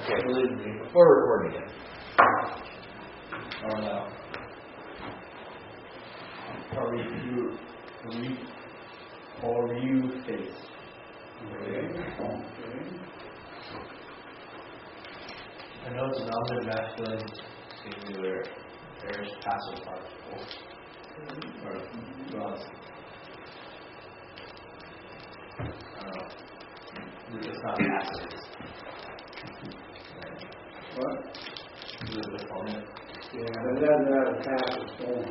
Okay, before recording it. Or no. Or you face. Okay. I know it's nominative masculine singular. There's passive participle. Or well, it's not passive. What? The deponent. Yeah, but it doesn't have a passive form.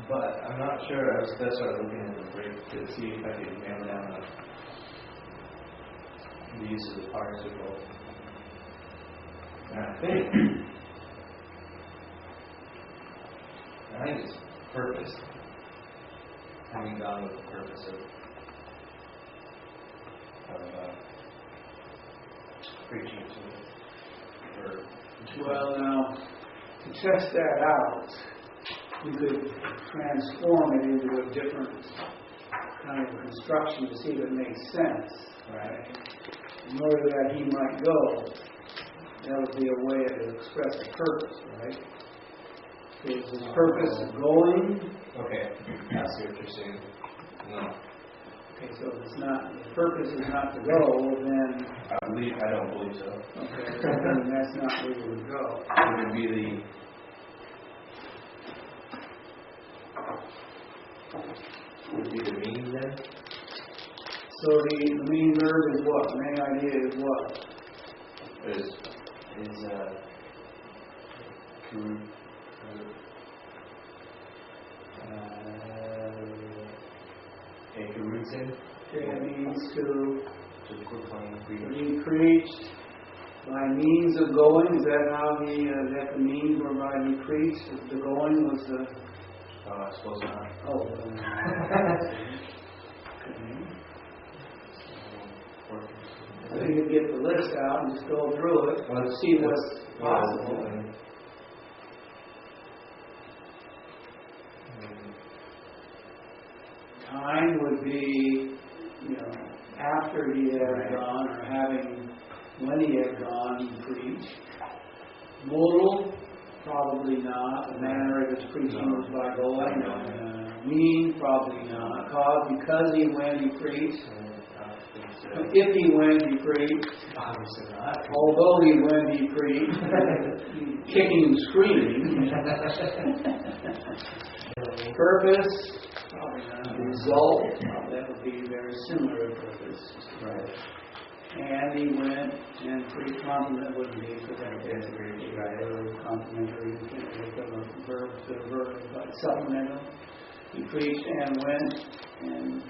But I'm not sure. That's what I was looking at the break to see if I could nail down the use of the participle. And I think it's purpose. Having gone with the purpose of preaching to it. Well, now, to test that out, you could transform it into a different kind of construction to see if it makes sense, right? In order that he might go, that would be a way to express a purpose, right? Is his purpose going? Okay, I see what you're saying. No. Okay, so if it's not, the purpose is not to go, then... I don't believe so. Okay, then that's not where you would go. Would it be the meaning then? So the main verb is what? The main idea is what? Is Kurutin? Okay, it means to proclaim, be preached by means of going. Is that how that the means whereby he preached? The going was the... I suppose not. Oh. So you could get the list out and just go through it. Let's see what's possible. Time would be, after he had gone, or when he had gone, he preached. Modal, probably not. The manner of his preaching was by going. Mean, probably not. Cause, because he went, he preached. If he went, he preached. Obviously not. Although he went, he preached. Kicking and screaming. Purpose, probably not. Result, that would be very similar to purpose. Right. And he went and preached. Complement wouldn't be, because that's very complementary. You can't make up a verb to a verb, but supplemental. He preached and went, and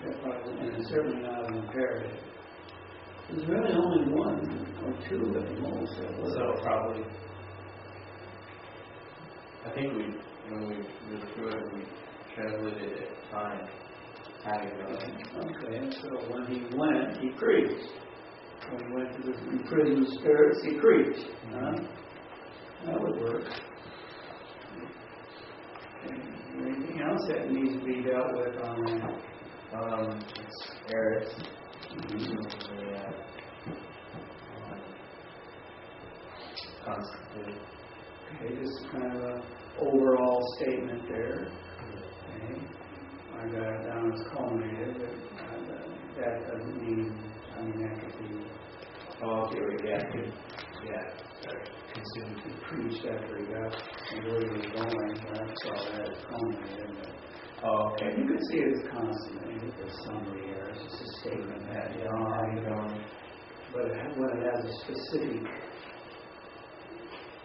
it's certainly not an imperative. There's really only one or two at the most. So probably, I think when we went through it, we translated it time, having gone. Okay, so when he went, he preached. When he went to the imprisoned spirits, he preached. That would work. Okay. Anything else that needs to be dealt with on that? It's Eris. Constantly. Okay, just kind of an overall statement there. Okay. I got it down as culminated, but that doesn't mean, that could be... Oh, okay, sorry. Consumed, he preached after he got where he was going, so I saw that as culminated. Okay. You can see it as consummated, there's summary here, it's just a statement that, but when it has a specific...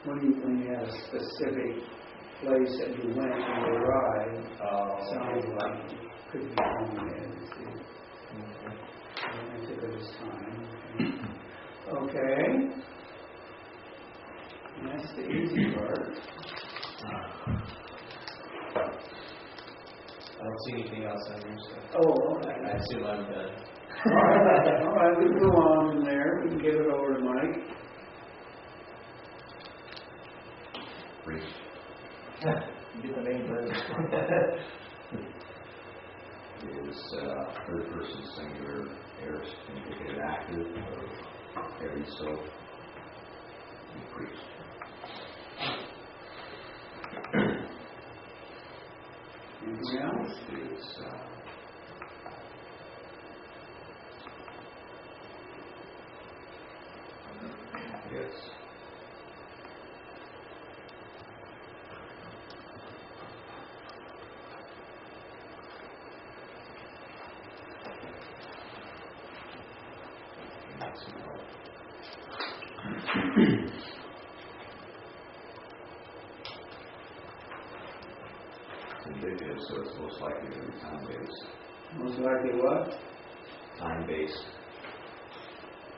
When you have a specific place that you went and you arrived, sounds like it could be culminated. I took it as time. Okay. And that's the easy part. I don't see anything else on your stuff. Oh, okay. I assume I'm done. All right, we can go on from there. We can give it over to Mike. Get the name first. this third person singular aorist indicated active or heavy so increased? Anything else? Is yes. Indicative, so it's most likely to be time-based. Most likely what? Time-based.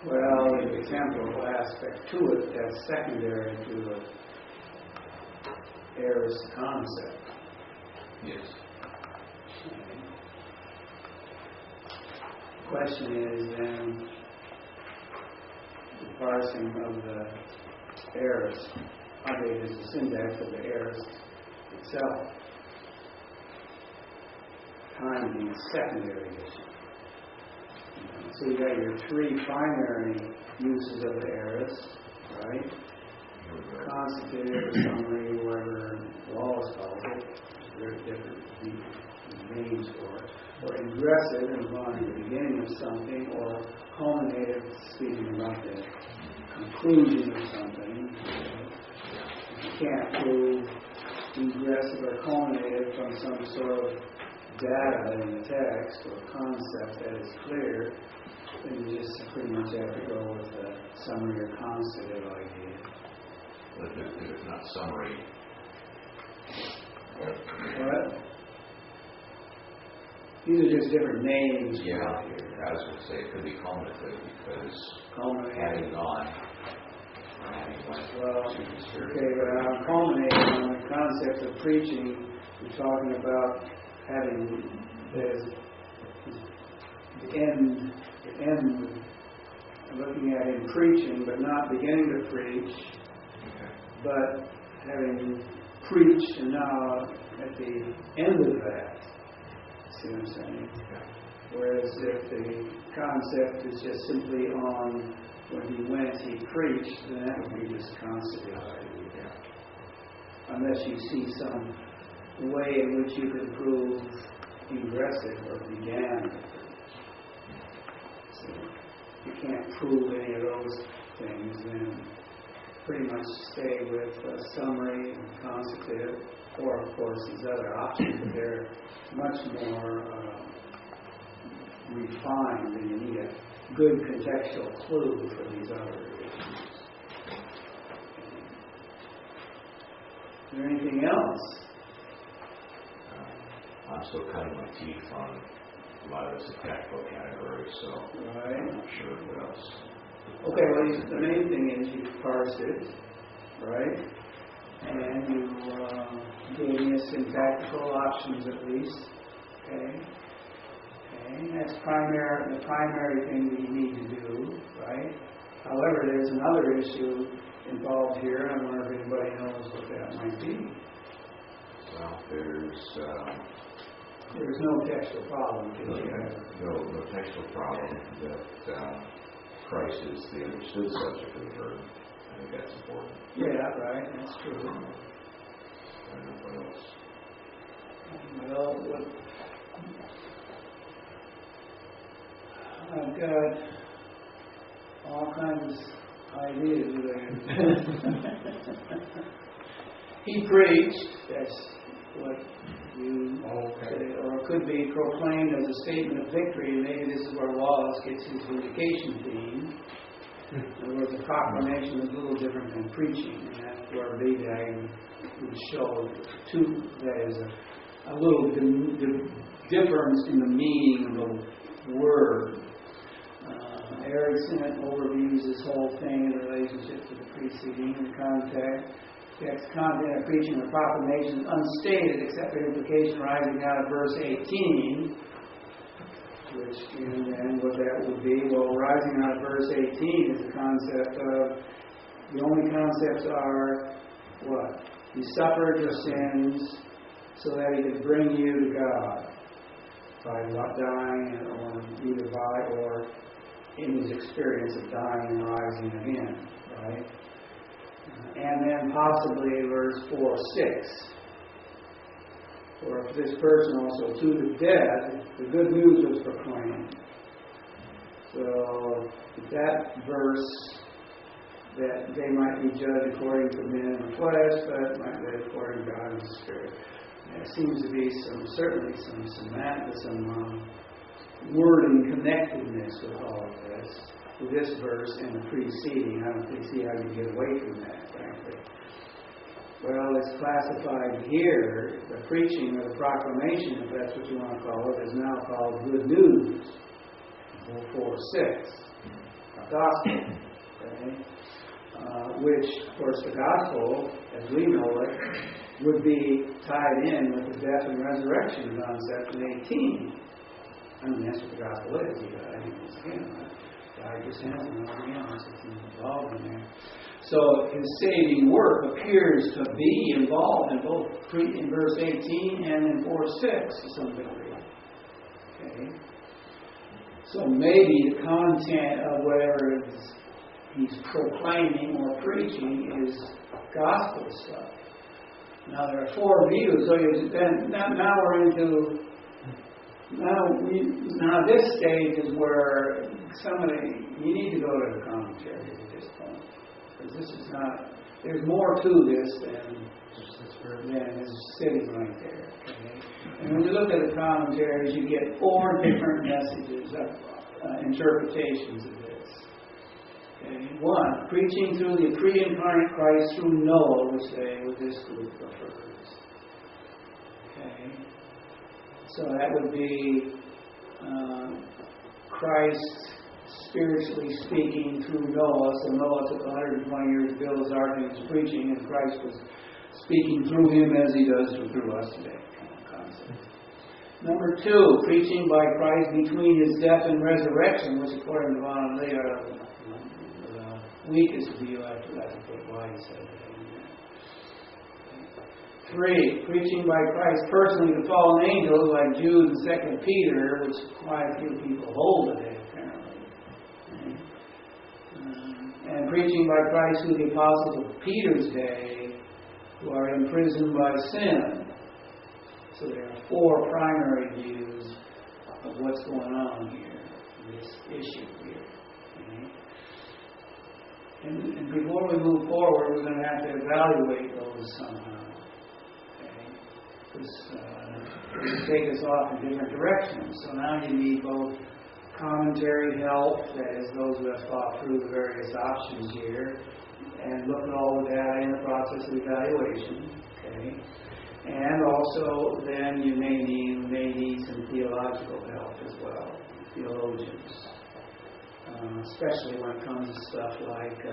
Well, there's a temporal aspect to it that's secondary to the aorist concept. Yes. The question is then the parsing of the aorist. How big is the syntax of the aorist itself? Time being a secondary issue. So you got your three primary uses of the aorist, right? Constitutive, summary, whatever Wallace calls it. There's very different names for it. Or ingressive, implying the beginning of something, or culminative, speaking about the conclusion of something. You can't prove ingressive or culminative from some sort of data in the text or concept that is clear, then you just pretty much have to go with the summary or constitutive idea. But if it's not summary. What? These are just different names. Yeah, I was going to say it could be culminative because having gone or having went to the spirit. Okay, but I'm culminating on the concept of preaching. We're talking about having the end, looking at him preaching, but not beginning to preach, but having preached and now at the end of that. See what I'm saying? Whereas if the concept is just simply on when he went, he preached, then that would be just constitutive. Unless you see some way in which you can prove ingressive or began. So if you can't prove any of those things, then pretty much stay with summary and constitutive, or of course these other options, but they're much more refined, and you need a good contextual clue for these other issues. Is there anything else? I'm still cutting my teeth on a lot of this technical category, so Right. I'm not sure what else. Okay, well, the main thing is you parse it, right? And you gave me syntactical options at least. Okay. That's the primary thing that you need to do, right? However, there's another issue involved here, and I wonder if anybody knows what that might be. Well, there's no textual problem. no textual problem that Christ is the understood subject of the verb. I think that's important. Yeah, right. That's true. I don't know what else. Well, I've got all kinds of ideas there. He preached. That's what you say, or it could be proclaimed as a statement of victory. And maybe this is where Wallace gets his vindication theme. In other words, a proclamation is a little different than preaching, and that's where Big Dag would show that is a little difference in the meaning of the word. Erickson overviews this whole thing in relationship to the preceding and the context. Text content of preaching or proclamation is unstated except for implication arising out of verse 18, which, and what that would be, well, rising out of verse 18 is the concept of, the only concepts are, what? He suffered your sins so that he could bring you to God. dying, or either by or in his experience of dying and rising again, right? And then possibly verse 4, 6. For if this person also to the dead, the good news was proclaimed. So that verse, that they might be judged according to men in the flesh, but might live according to God in the Spirit. There seems to be certainly some wording connectedness with all of this, with this verse and the preceding. I don't see how you get away from that, frankly. Well, it's classified here, the preaching or the proclamation, if that's what you want to call it, is now called good news. 4:6, a gospel, okay? Which, of course, the gospel, as we know it, would be tied in with the death and resurrection concept in 18. I mean, that's what the gospel is. He died, he was again. Died for sins and rose again. That's what's involved in there. So his saving work appears to be involved in both in verse 18 and in 4:6 to some degree. Okay? So maybe the content of whatever he's proclaiming or preaching is gospel stuff. Now there are 4 views. So now we're into now this stage is where you need to go to the commentary at this point, because this is not. There's more to this than just this verse. Is sitting right there. Okay? And when you look at the commentaries, you get 4 different messages, interpretations of this. Okay? 1, preaching through the pre-incarnate Christ through Noah, which this group prefers. Okay? So that would be Christ spiritually speaking through Noah. So Noah took 120 years to build his ark and he was preaching, and Christ was speaking through him as he does through us today. Kind of concept. Number 2, preaching by Christ between his death and resurrection, which according to Von Lee are the weakest view after that. Why he said that. 3, preaching by Christ personally to fallen angels like Jude and 2 Peter, which quite a few people hold today, apparently. And preaching by Christ to the apostles of Peter's day, who are imprisoned by sin. So there are 4 primary views of what's going on here, this issue here. Okay? And before we move forward, we're going to have to evaluate those somehow. Because it take us off in different directions. So now you need both commentary help, that is, those who have thought through the various options here, and look at all the data in the process of evaluation. Okay, and also then you may need some theological help as well, theologians, especially when it comes to stuff like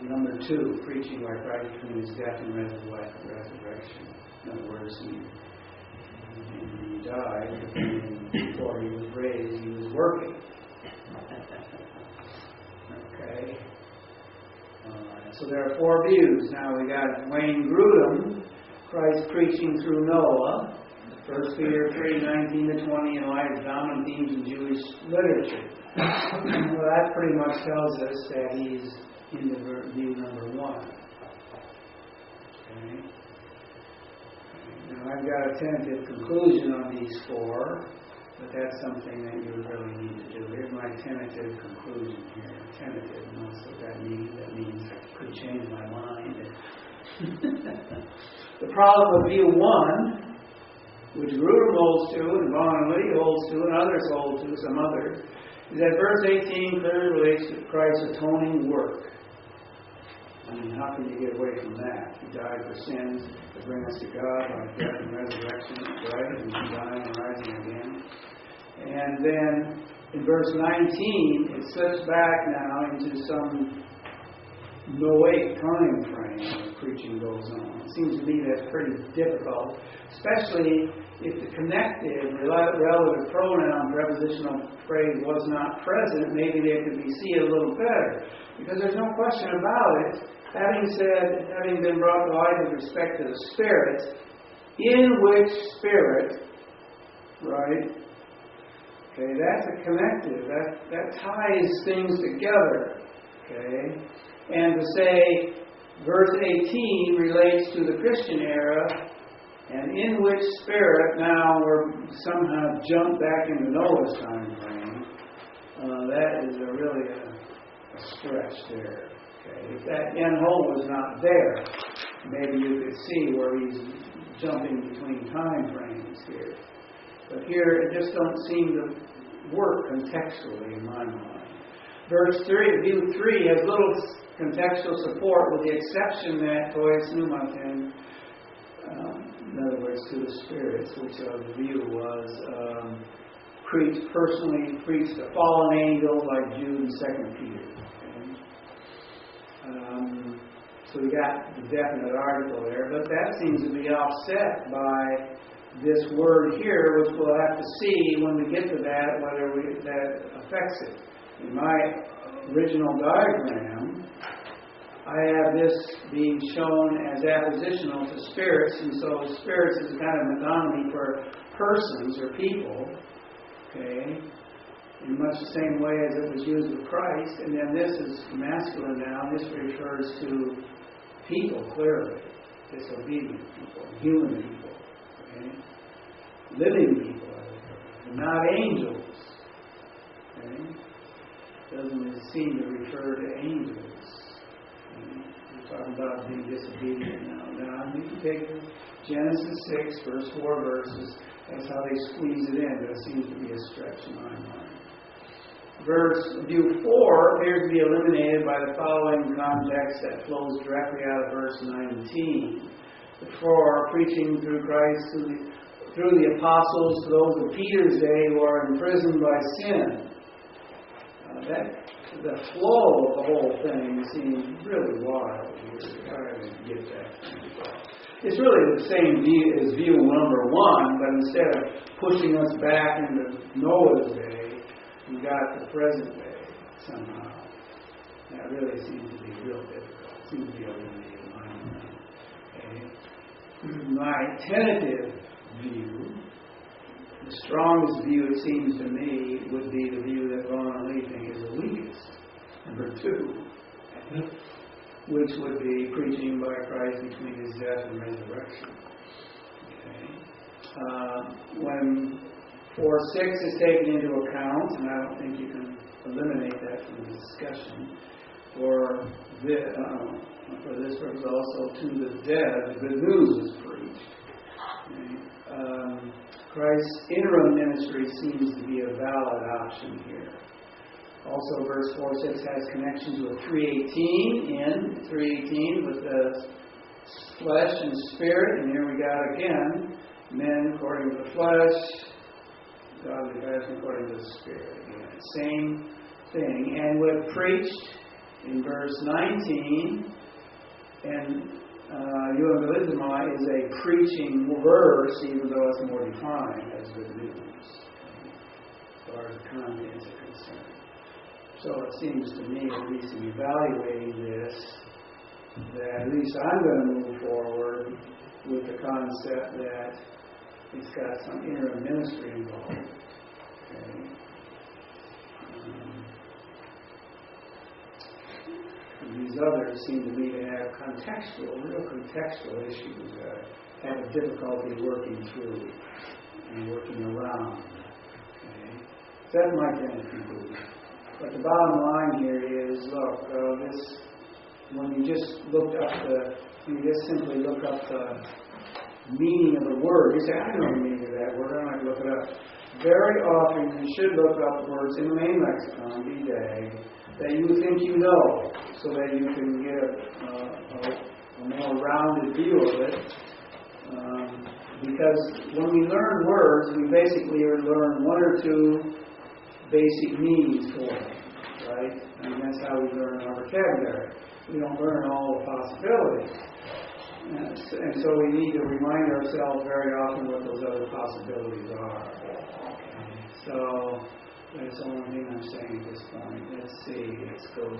number 2, preaching by Christ between his death and resurrection. In other words, he died, and before he was raised, he was working. Okay. So there are 4 views. Now we got Wayne Grudem, Christ preaching through Noah, 1 Peter 3:19-20, in light of dominant themes in Jewish literature. Well, that pretty much tells us that he's in the view number 1. Okay. Now I've got a tentative conclusion on these 4, but that's something that you really need to do. Here's my tentative conclusion here. Tentative, and that's what that means. That means I could change my mind. The problem with view 1, which Grudem holds to, and Von Lee holds to, and others hold to, some others, is that verse 18 clearly relates to Christ's atoning work. I mean, how can you get away from that? He died for sins to bring us to God by death and resurrection, right? And dying and rising again. And then in verse 19, it slips back now into some Noahic time frame where preaching goes on. It seems to me that's pretty difficult, especially if the connective, relative pronoun, prepositional phrase was not present. Maybe they could be seen a little better. Because there's no question about it. Having been brought to light with respect to the Spirit, in which Spirit right? Okay, that's a connective. That ties things together. Okay, and to say verse 18 relates to the Christian era, and in which spirit now we're somehow jumped back into Noah's time frame. That is really a stretch there. Okay, if that end hole was not there, maybe you could see where he's jumping between time frames here. But here it just don't seem to work contextually in my mind. Verse 3, view 3 has little contextual support with the exception that tois pneumatin, in other words, to the spirits, which the view was preached personally, preached to fallen angels like Jude and 2 Peter. Okay? So we got the definite article there, but that seems to be offset by this word here, which we'll have to see when we get to that, whether that affects it. In my original diagram, I have this being shown as appositional to spirits, and so spirits is a kind of metonymy for persons or people, okay, in much the same way as it was used with Christ. And then this is masculine now. This refers to people, clearly, disobedient people, human people, okay, living people, and not angels. Okay? Doesn't seem to refer to angels. Okay? We're talking about being disobedient now. Now, you can take Genesis 6, verse 4 verses. That's how they squeeze it in, but it seems to be a stretch in my mind. View 4 appears to be eliminated by the following context that flows directly out of verse 19. The 4, preaching through Christ through the apostles to those of Peter's day who are imprisoned by sin. The flow of the whole thing seems really wild here. I don't get that. It's really the same view as view number 1, but instead of pushing us back into Noah's day, we got the present day somehow. That really seems to be real difficult. It seems to be eliminated in my mind. Okay. My tentative view, the strongest view, it seems to me, would be the view that Ron and Lee think is the weakest. Number 2, which would be preaching by Christ between his death and resurrection. Okay. When 4:6 is taken into account, and I don't think you can eliminate that from the discussion, for this purpose also to the dead, the good news was preached. Okay. Christ's interim ministry seems to be a valid option here. Also, verse 4:6 has connections with 3:18 with the flesh and spirit, and here we got again, men according to the flesh, godly fashion according to the spirit. Again, same thing. And with preached in verse 19, and euangelizomai is a preaching verse, even though it's more defined as good news, as far as the contents are concerned. So it seems to me, at least in evaluating this, that at least I'm going to move forward with the concept that it's got some interim ministry involved. Okay. These others seem to me to have real contextual issues that I have a difficulty working through and working around. Okay. So that's my kind of conclusion. But the bottom line here is, look, when you just simply look up the meaning of the word, you say, I know the meaning of that word, I don't have to look it up. Very often you should look up words in the main lexicon, B-Day, that you think you know, so that you can get a more rounded view of it. Because when we learn words, we basically learn 1 or 2 basic meanings for them, right? And that's how we learn our vocabulary. We don't learn all the possibilities. And so we need to remind ourselves very often what those other possibilities are. Okay. So that's the only thing I'm saying at this point. Let's see. Let's go to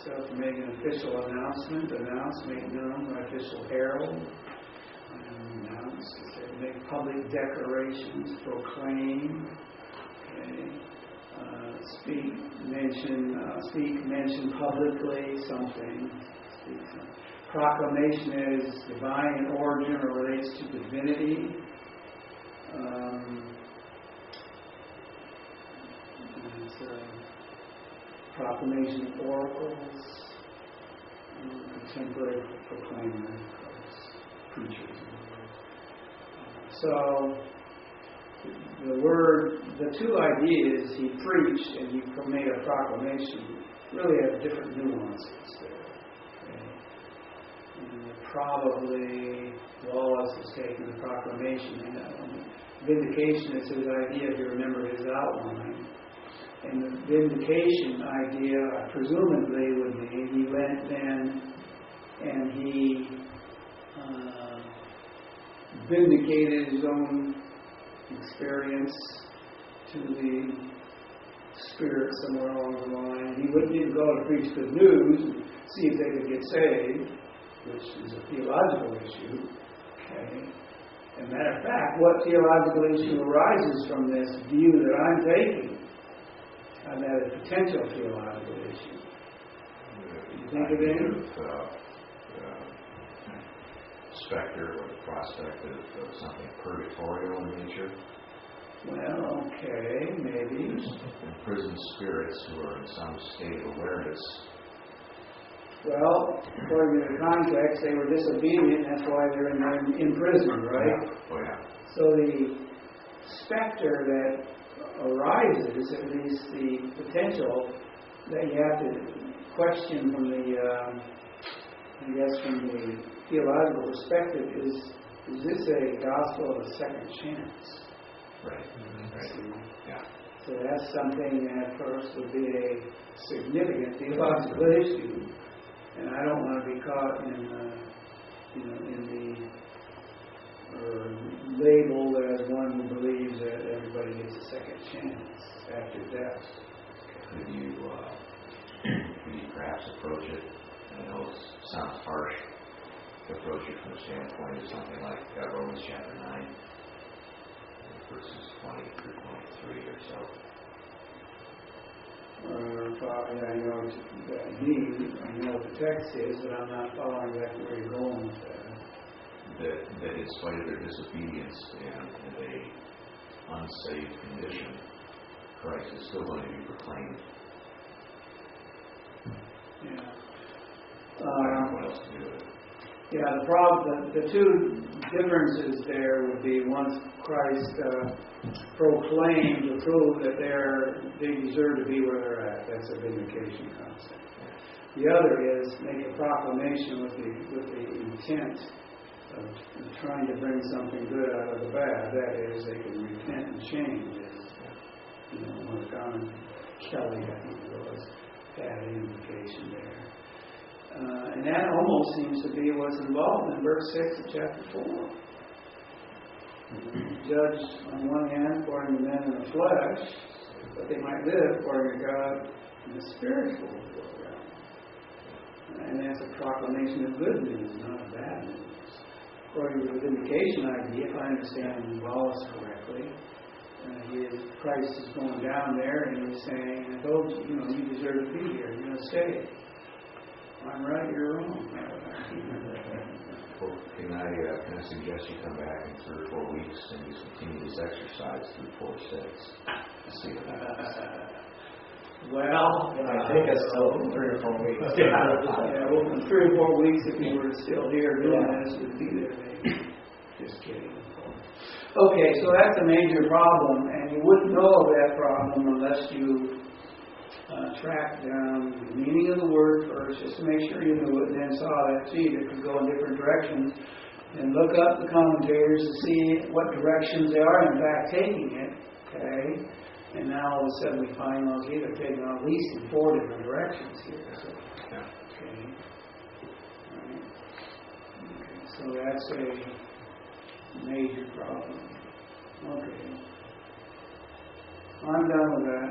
stuff, to make an official announcement, make known by official herald, announce, to make public declarations, proclaim, okay, mention publicly something, proclamation is divine in origin or relates to divinity. Proclamation of oracles, contemporary proclaimer, preachers. So the two ideas, he preached and he made a proclamation, really have different nuances there. Okay? And probably Wallace has taken the proclamation, vindication is his idea, if you remember his outline. And the vindication idea, presumably, would be he went then and he vindicated his own experience to the Spirit somewhere along the line. He didn't go to preach good news and see if they could get saved, which is a theological issue. Okay. As a matter of fact, what theological issue arises from this view that I'm taking? And that a potential theological issue. You think of any? Specter or the prospect of something purgatorial in nature. Well, okay, maybe. Imprisoned spirits who are in some state of awareness. Well, according to the context, they were disobedient, that's why they're in prison, right? Yeah. Oh, yeah. So the specter that arises, at least the potential that you have to question from the, from the theological perspective is this a gospel of a second chance? Right. Right. Yeah. So that's something that first would be a significant theological issue, and I don't want to be caught labeled as one who believes that everybody gets a second chance after death. Could you perhaps approach it? I know it sounds harsh to approach it from the standpoint of something like Romans chapter 9, verses 20 through 23 or so. I know what the text is, but I'm not following exactly where you're going with that. That in spite of their disobedience and in a unsaved condition, Christ is still going to be proclaimed. Yeah. I don't know what else to do with it. Yeah, the two differences there would be once Christ proclaimed to prove that they deserve to be where they're at. That's a vindication concept. The other is make a proclamation with the intent of trying to bring something good out of the bad. That is, they can repent and change. Montgomery Kelly, I think it was, had an indication there. And that almost seems to be what's involved in verse 6 of chapter 4. Judged on one hand according to men in the flesh, but they might live according to God in the spiritual realm. And that's a proclamation of good news, not of bad news. According to the vindication idea, if I understand Wallace correctly, Christ is going down there and he's saying, I told you, you deserve to be here. You're going to stay. I'm right, you're wrong. Well, can I suggest you come back in 3 or 4 weeks and just continue this exercise through 4 steps to see what happens? Well, I think it's still 3 or 4 weeks. Well, in 3 or 4 weeks, if you were still here doing this, we'd be there maybe. Just kidding. Okay, so that's a major problem, and you wouldn't know of that problem unless you tracked down the meaning of the word first, just to make sure you knew it, and then saw that seed that could go in different directions, and look up the commentators to see what directions they are in fact taking it. Okay, and now all of a sudden we find those either taken at least in 4 different directions here. So, okay. Right. Okay, so that's a major problem. Okay. I'm done with that.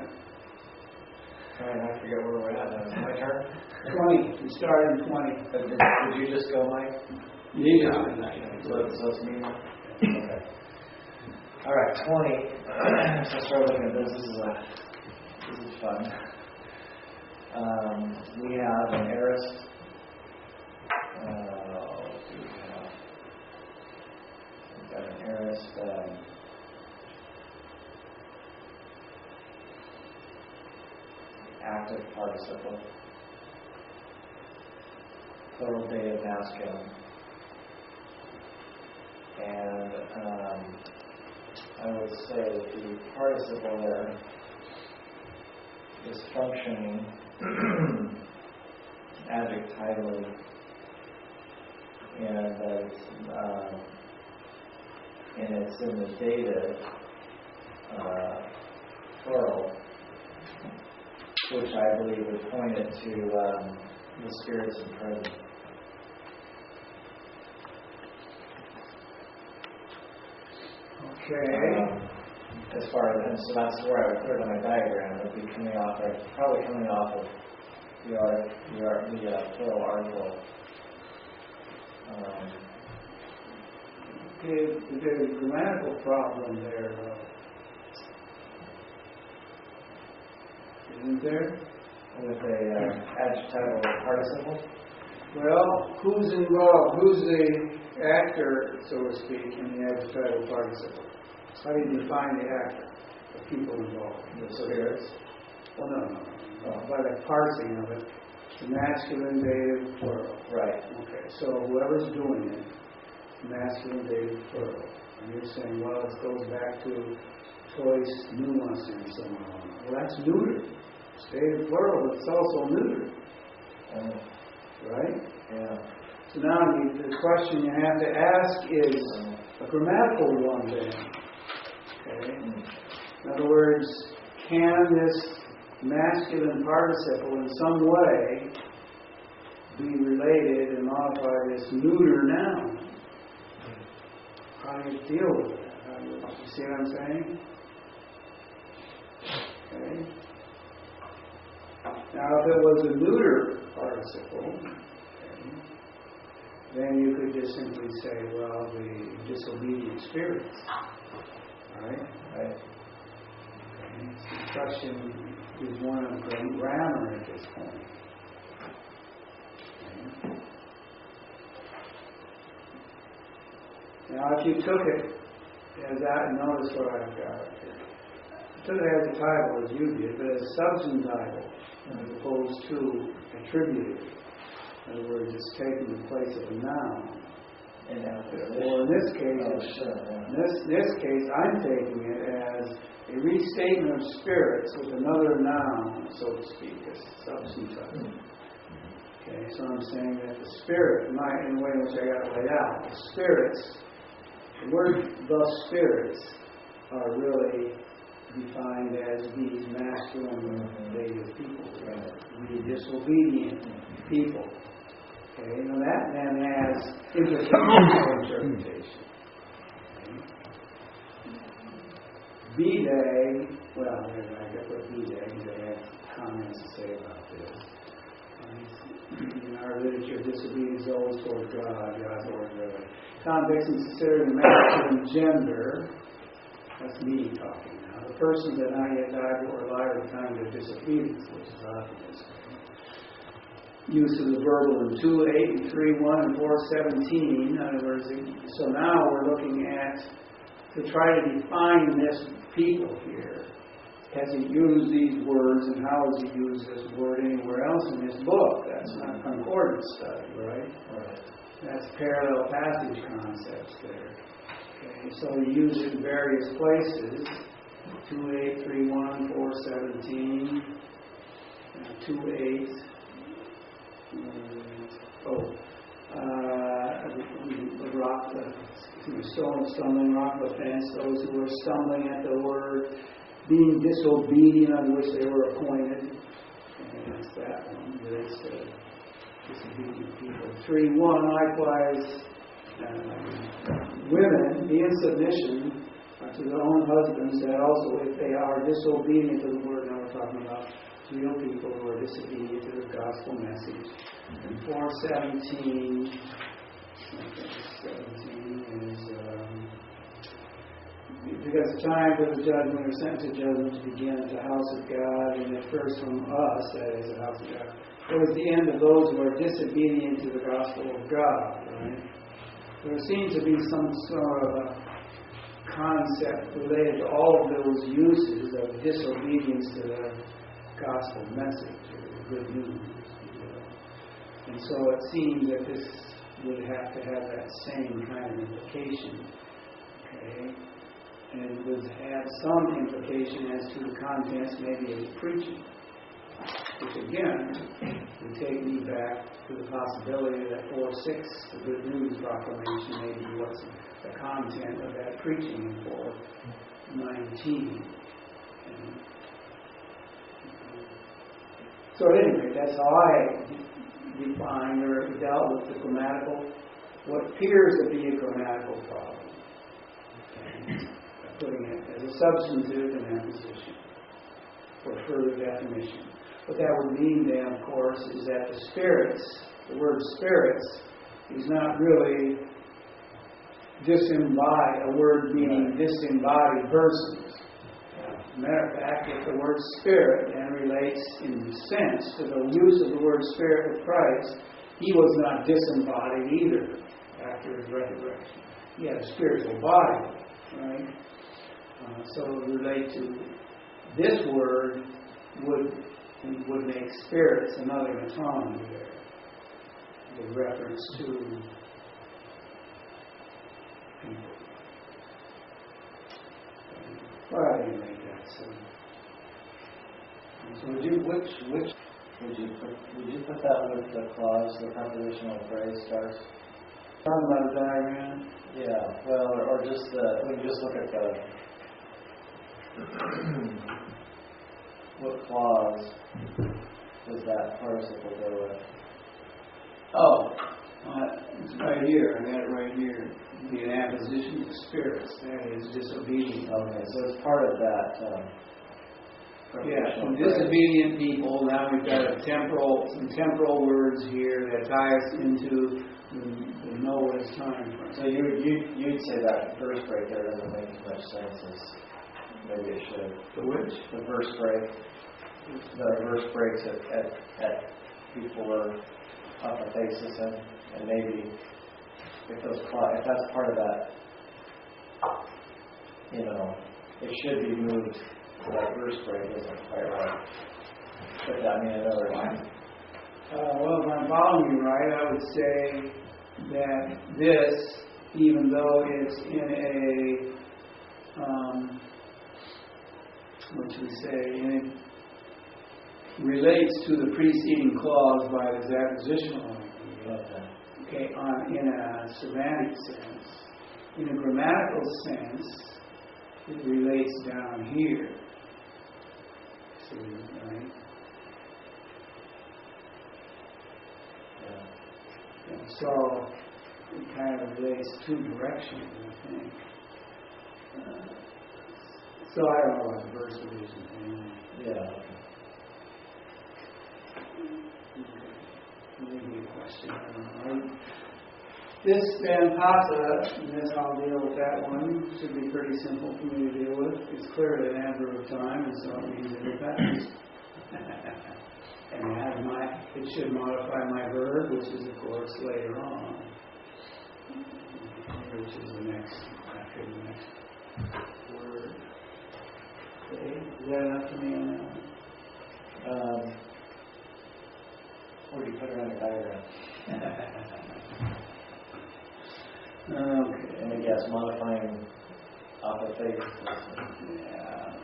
I forget where we're at now. Is it my turn? 20. We started in 20. Did you just go, Mike? Yeah. So it's me now? Okay. All right, 20. So I started looking at this. This is fun. We have an aorist. Let's see what we have. We've got an aorist. Active participle. Plural dative masculine. And I would say that the participle there is functioning adjectively, and it's in the dative plural, which I believe would point it to the spirits in present. Okay. As far as, so that's where I would put it on my diagram. It would be probably coming off of the plural article. There's a grammatical problem there, isn't there? With a adjectival participle? Well, who's involved? Who's the actor, so to speak, in the adjectival participle? How do you define the actor? The people involved? The spirits? Well, no. By the parsing of it, the masculine, dative, plural. Right. Okay, so whoever's doing it, masculine, dative, plural. And you're saying, well, it goes back to choice, nuance, and so on. Well, that's neuter. It's dative, plural, but it's also neuter. Right? Yeah. So now the question you have to ask is a grammatical one then. Okay? In other words, can this masculine participle in some way be related and modify this neuter noun? How do you deal with that? You see what I'm saying? Okay. Now, if it was a neuter participle, okay, then you could just simply say, well, the disobedient spirits. Right? Right. Okay. So the question is one of grammar at this point. Okay. Now, if you took it as that, notice what I've got here. I took it as a title as you did, but as substantival as opposed to attributed. In other words, it's taking the place of a noun. Well, in this case, in this case, I'm taking it as a restatement of spirits with another noun, so to speak, as substantive. Okay, so I'm saying that the spirit, in the way in which I got it laid out, the spirits, the word the spirits are really defined as these masculine dative people, the disobedient people. Okay, now that then has implications for interpretation. Okay. B-Day, well, I got what B-Day, because I have comments to say about this. In our literature, disobedience is always toward God, God's order really. Context and considering the masculine gender, that's me talking now. The persons that not yet died or alive at the time of their disobedience, which is obvious. Use of the verbal in 2:8 and 3:1 and 4:17. In other words, so now we're looking at to try to define this people here. Has he used these words, and how has he used this word anywhere else in his book? That's not concordance study, right? That's parallel passage concepts there. Okay, so he used it in various places. 2:8, 3:1, 4:17, 2:8. Stumbling rock of offense, those who were stumbling at the word, being disobedient on which they were appointed. And that's that one. There's disobedient people. 3:1, likewise, women, be in submission to their own husbands, that also if they are disobedient to the word, now we're talking about real people who are disobedient to the gospel message. And 4:17 is because the time for the judgment or sent to judgment to begin at the house of God, and at first from us, that is the house of God. It was the end of those who are disobedient to the gospel of God, right? There seems to be some sort of a concept related to all of those uses of disobedience to the gospel message or the good news. And so it seems that this would have to have that same kind of implication. Okay? And it would have some implication as to the contents maybe of the preaching. Which again would take me back to the possibility that 4:6, the good news proclamation, maybe was the content of that preaching in 4:19. So at any rate, that's how I defined or dealt with the grammatical, what appears to be a grammatical problem. Putting it as a substantive and apposition for further definition. What that would mean then, of course, is that the word spirits, is not really disembodied, a word meaning disembodied persons. As a matter of fact, if the word spirit then relates in the sense to the use of the word spirit of Christ, he was not disembodied either after his resurrection. He had a spiritual body, right? So relate to this word would make spirits another autonomy there. The reference to people. Well, anyway, that's so would you put that with the clause, the prepositional phrase starts? Talking about the diagram? Yeah, well, or just we can just look at the what clause does that participle go with? Oh, it's right here. I got it right here. The apposition to spirits, that is disobedient. Okay, so it's part of that. From disobedient people. Now we've got some temporal words here that tie us into the Noah's time frame. So you'd say that verse break there doesn't make as much sense as maybe it should. The which? The verse break. The verse breaks at before apathesis and maybe if that's part of that, it should be moved. That verse break isn't quite right. But I mean, another line. Well, if I'm following you right, I would say that this, even though it's in it relates to the preceding clause by its appositional language. Okay, in a semantic sense. In a grammatical sense, it relates down here. See, right? And so it kind of relates two directions, I think. So I don't know about the verse division thing. Yeah. Maybe a question, I don't know. This then pasa, and this I'll deal with that one, should be pretty simple for me to deal with. It's clearly an adverb of time, and so it means in the past. And it should modify my verb, which is of course later on. Which is after the next word. Okay, is that enough for me on that one? Where do you put it on the diagram? Okay. And I guess modifying apathesis. Yeah.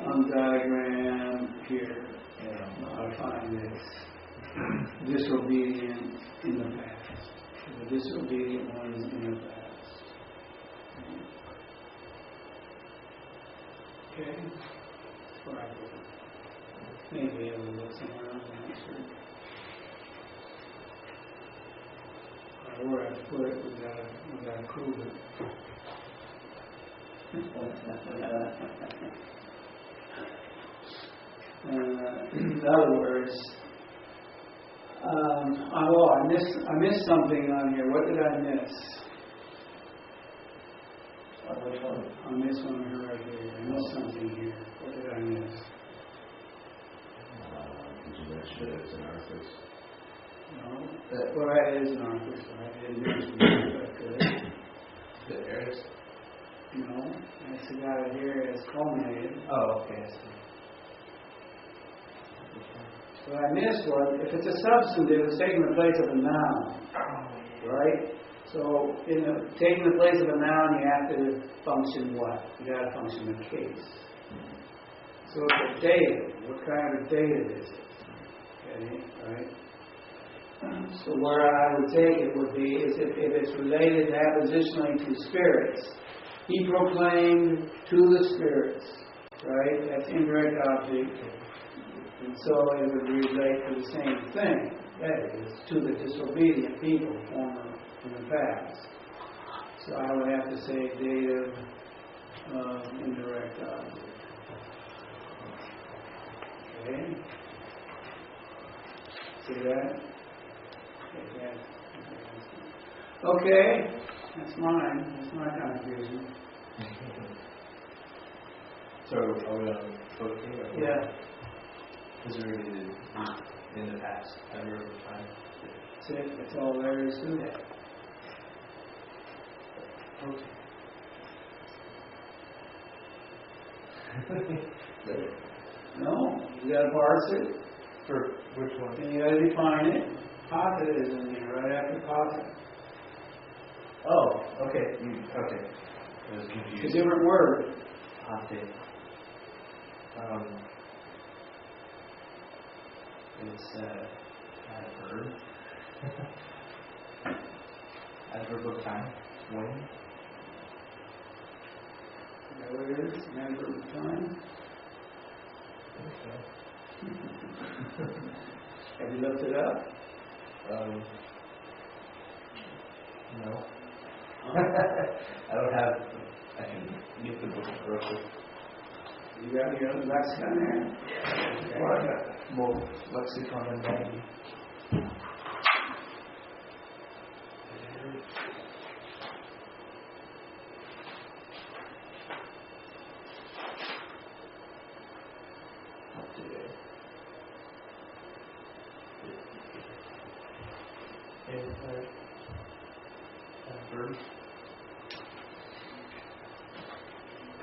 On diagram here, modifying this. Disobedient in the past. The disobedient ones in the past. Okay? Where I put it. Maybe I will look somewhere else, I'm not sure. Where I put it, we gotta prove it. In other words, I missed something on here. What did I miss? On which one? On this one here, right here. I missed something here. What did I miss? Did you mention that it's an arthros? No. Well, that is an arthros. I didn't mention that, but good. The Aries? No. That's the guy here is culminated. Oh, okay, I see. What I missed was, if it's a substantive, it's taking the place of a noun. Right? So, taking the place of a noun, you have to function what? You got to function a case. So it's a dative. What kind of dative is it? Okay, right? So where I would take it would be is if it's related appositionally to spirits. He proclaimed to the spirits, right? That's indirect object. And so it would relate to the same thing. That is, to the disobedient people former in the past. So I would have to say dative indirect object. Okay? See that? Okay, that's mine. That's my contribution. So are we on 14? Yeah. Is there any in the past, ever over time? That's it. That's all there is to it. Okay. No, you got to parse it. For which one? And you got to define it. Pocket is in there right after pocket. Oh, okay. Okay. I was confused. It's a different word. Pocket. It's adverb. Adverb of time. When? Is that what it is? An adverb of time? Okay. Have you looked it up? No. I don't have. I can get the book real quick. You got your lexicon there? Yeah. Well, I got more lexicon than Maggie.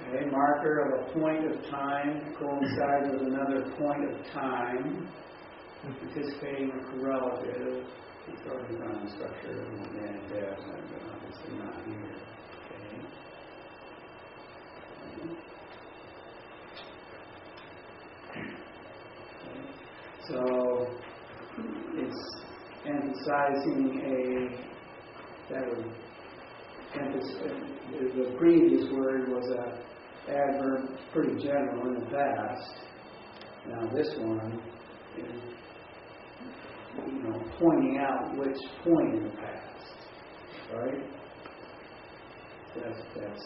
Okay, marker of a point of time coincides with another point of time, participating in correlative, authority on structure, and depth, but obviously not here. Okay. So it's emphasizing the previous word was a adverb, pretty general in the past. Now this one is, pointing out which point in the past, right? That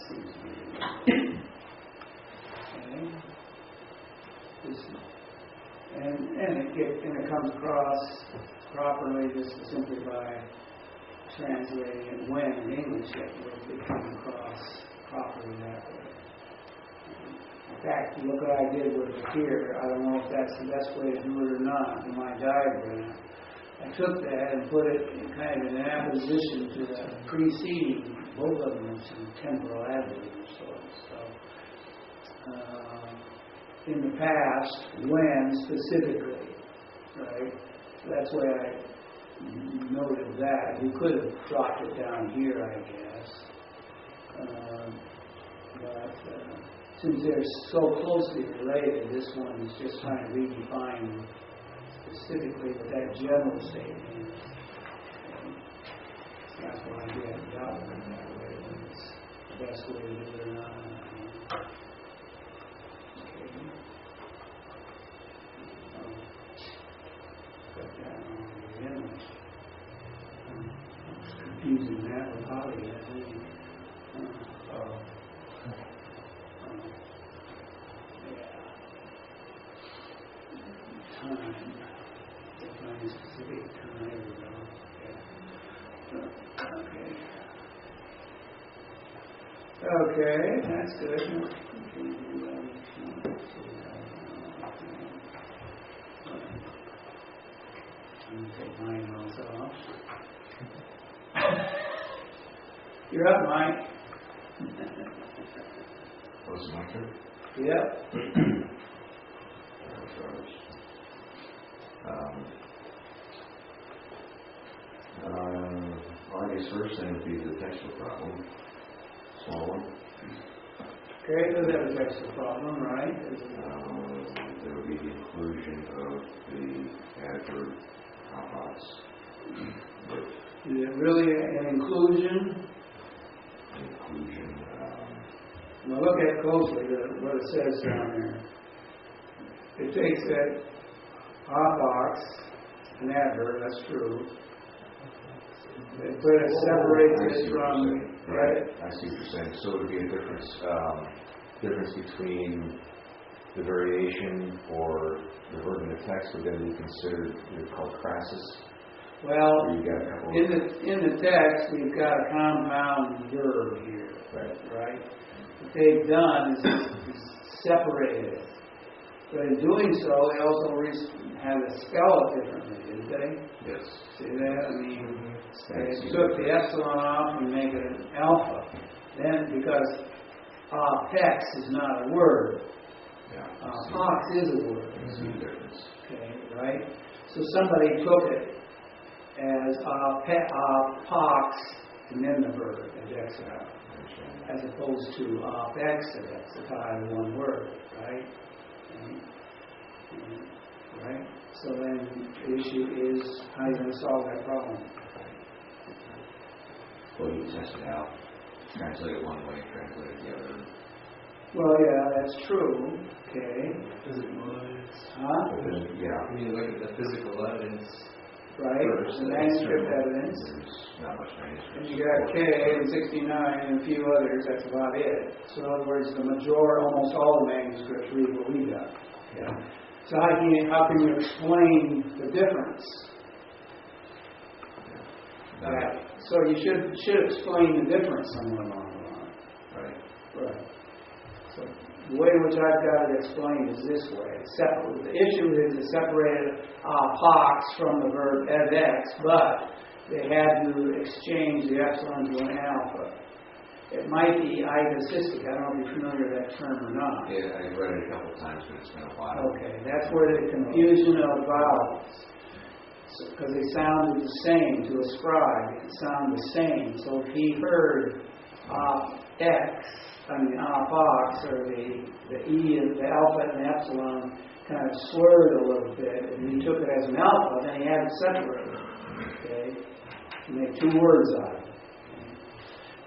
seems to be okay. And it comes across properly just simply by translating it when in English it comes across properly that way. In fact, look what I did with it here. I don't know if that's the best way to do it or not in my diagram. I took that and put it in kind of an apposition to the preceding, both of them some temporal adverbs. So in the past, when specifically, right? So that's why I noted that. You could have dropped it down here, I guess. But since they're so closely related, this one is just trying to redefine specifically what that general statement is. That's why I get it out that way. It's the best way to do it or not. Confusing that with Holly, I think. any specific time. Okay. Okay, that's good. I'm going to take mine also off. You're up, Mike. Was it my turn? Yep. Well, I guess first thing would be the textual problem. Small one. Okay, does have a textual problem, right? There would be the inclusion of the adverb compounds. Is it really an inclusion? Inclusion. Now look at it closely, what it says down there. It takes that box, an adverb, that's true. But it separates it from, right? I see what you're saying. So it would be a difference between the variation or the verb in the text would then be considered called crassus. Well, in the text, we've got a compound verb here, right? What they've done is separated it. But in doing so, they also had to spell it differently, didn't they? Yes. See that? I mean, they took the epsilon off and made it an alpha. Then, because apex is not a word, pox is a word. That's the difference. Okay, right? So somebody took it as pox and then the verb, exegesis, as opposed to exegesis, the tie of one word, right? Right? So then the issue is how you're going to solve that problem. Well, you test it out. Translate it one way, translate it the other. Well, yeah, that's true. Okay. Physical evidence. Yeah. I mean, look at the physical evidence. Right. First, the manuscript evidence. There's not much manuscript. And you got K and 69 and a few others. That's about it. So in other words, almost all the manuscripts read what we got. Yeah. So how can you explain the difference? Right. So you should explain the difference somewhere along the line. Right. So the way in which I've got it explained is this way. The issue is it separated pox from the verb edx, but they had to exchange the epsilon to an alpha. It might be itasistic. I don't know if you're familiar with that term or not. Yeah, I've read it a couple of times, but it's been a while. Okay, that's where the confusion of vowels, because they sounded the same to a scribe. It sounded the same. So if he heard pox, or the e and the alpha and the epsilon kind of slurred a little bit, and he took it as an alpha, then he had to separate it. Okay, to make two words out of it.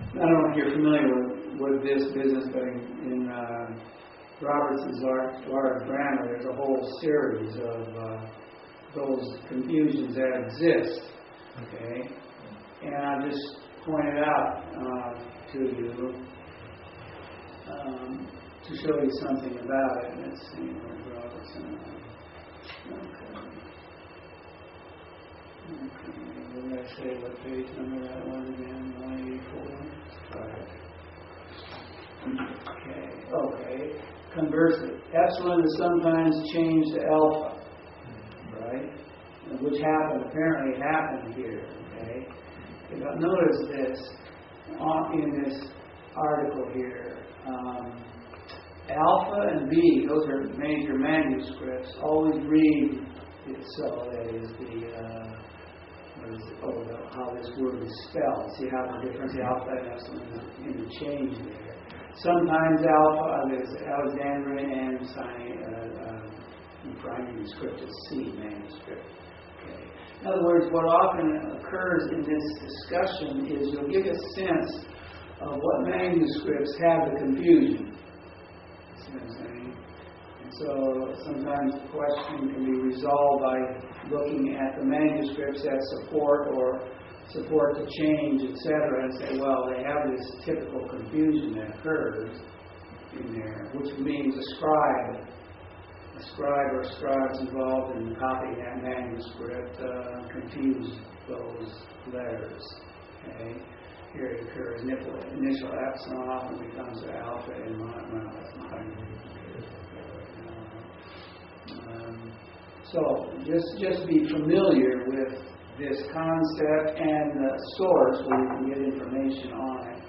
I don't know if you're familiar with this business, but in Robertson's Art of Grammar, there's a whole series of those confusions that exist. Okay, and I just pointed out to you to show you something about it. Let's see, where's Robertson? Okay, what did I say? What page number that was again? 184? Okay. Conversely, epsilon is sometimes changed to alpha, right? Which apparently happened here, okay? But notice this, in this article here, alpha and B, those are major manuscripts, always read it so, that is how this word is spelled. See how the difference alpha and epsilon is interchanged there. Sometimes alpha, there's Alexandrian and primary script is C manuscript. Okay. In other words, what often occurs in this discussion is you'll get a sense of what manuscripts have the confusion. See what I'm saying? And so sometimes the question can be resolved by looking at the manuscripts that support the change, etc., and say, well, they have this typical confusion that occurs in there, which means a scribe or scribes involved in copying that manuscript confused those letters. Okay? Here it occurs, initial epsilon often becomes alpha in that's not how you so just be familiar with this concept and the source where you can get information on it,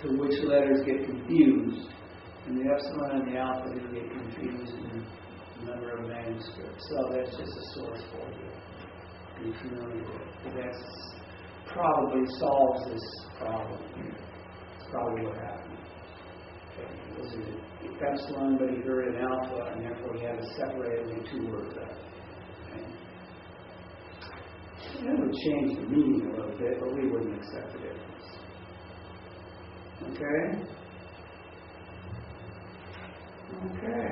to which letters get confused. And the epsilon and the alpha do get confused in a number of manuscripts. So that's just a source for you to be familiar with. But that's probably solves this problem here. It's probably what happened. Okay. It was an epsilon, but he heard an alpha, and therefore he had to separate it into 2 words out. Okay. That would change the meaning a little bit, but we wouldn't accept the difference. Okay? Okay.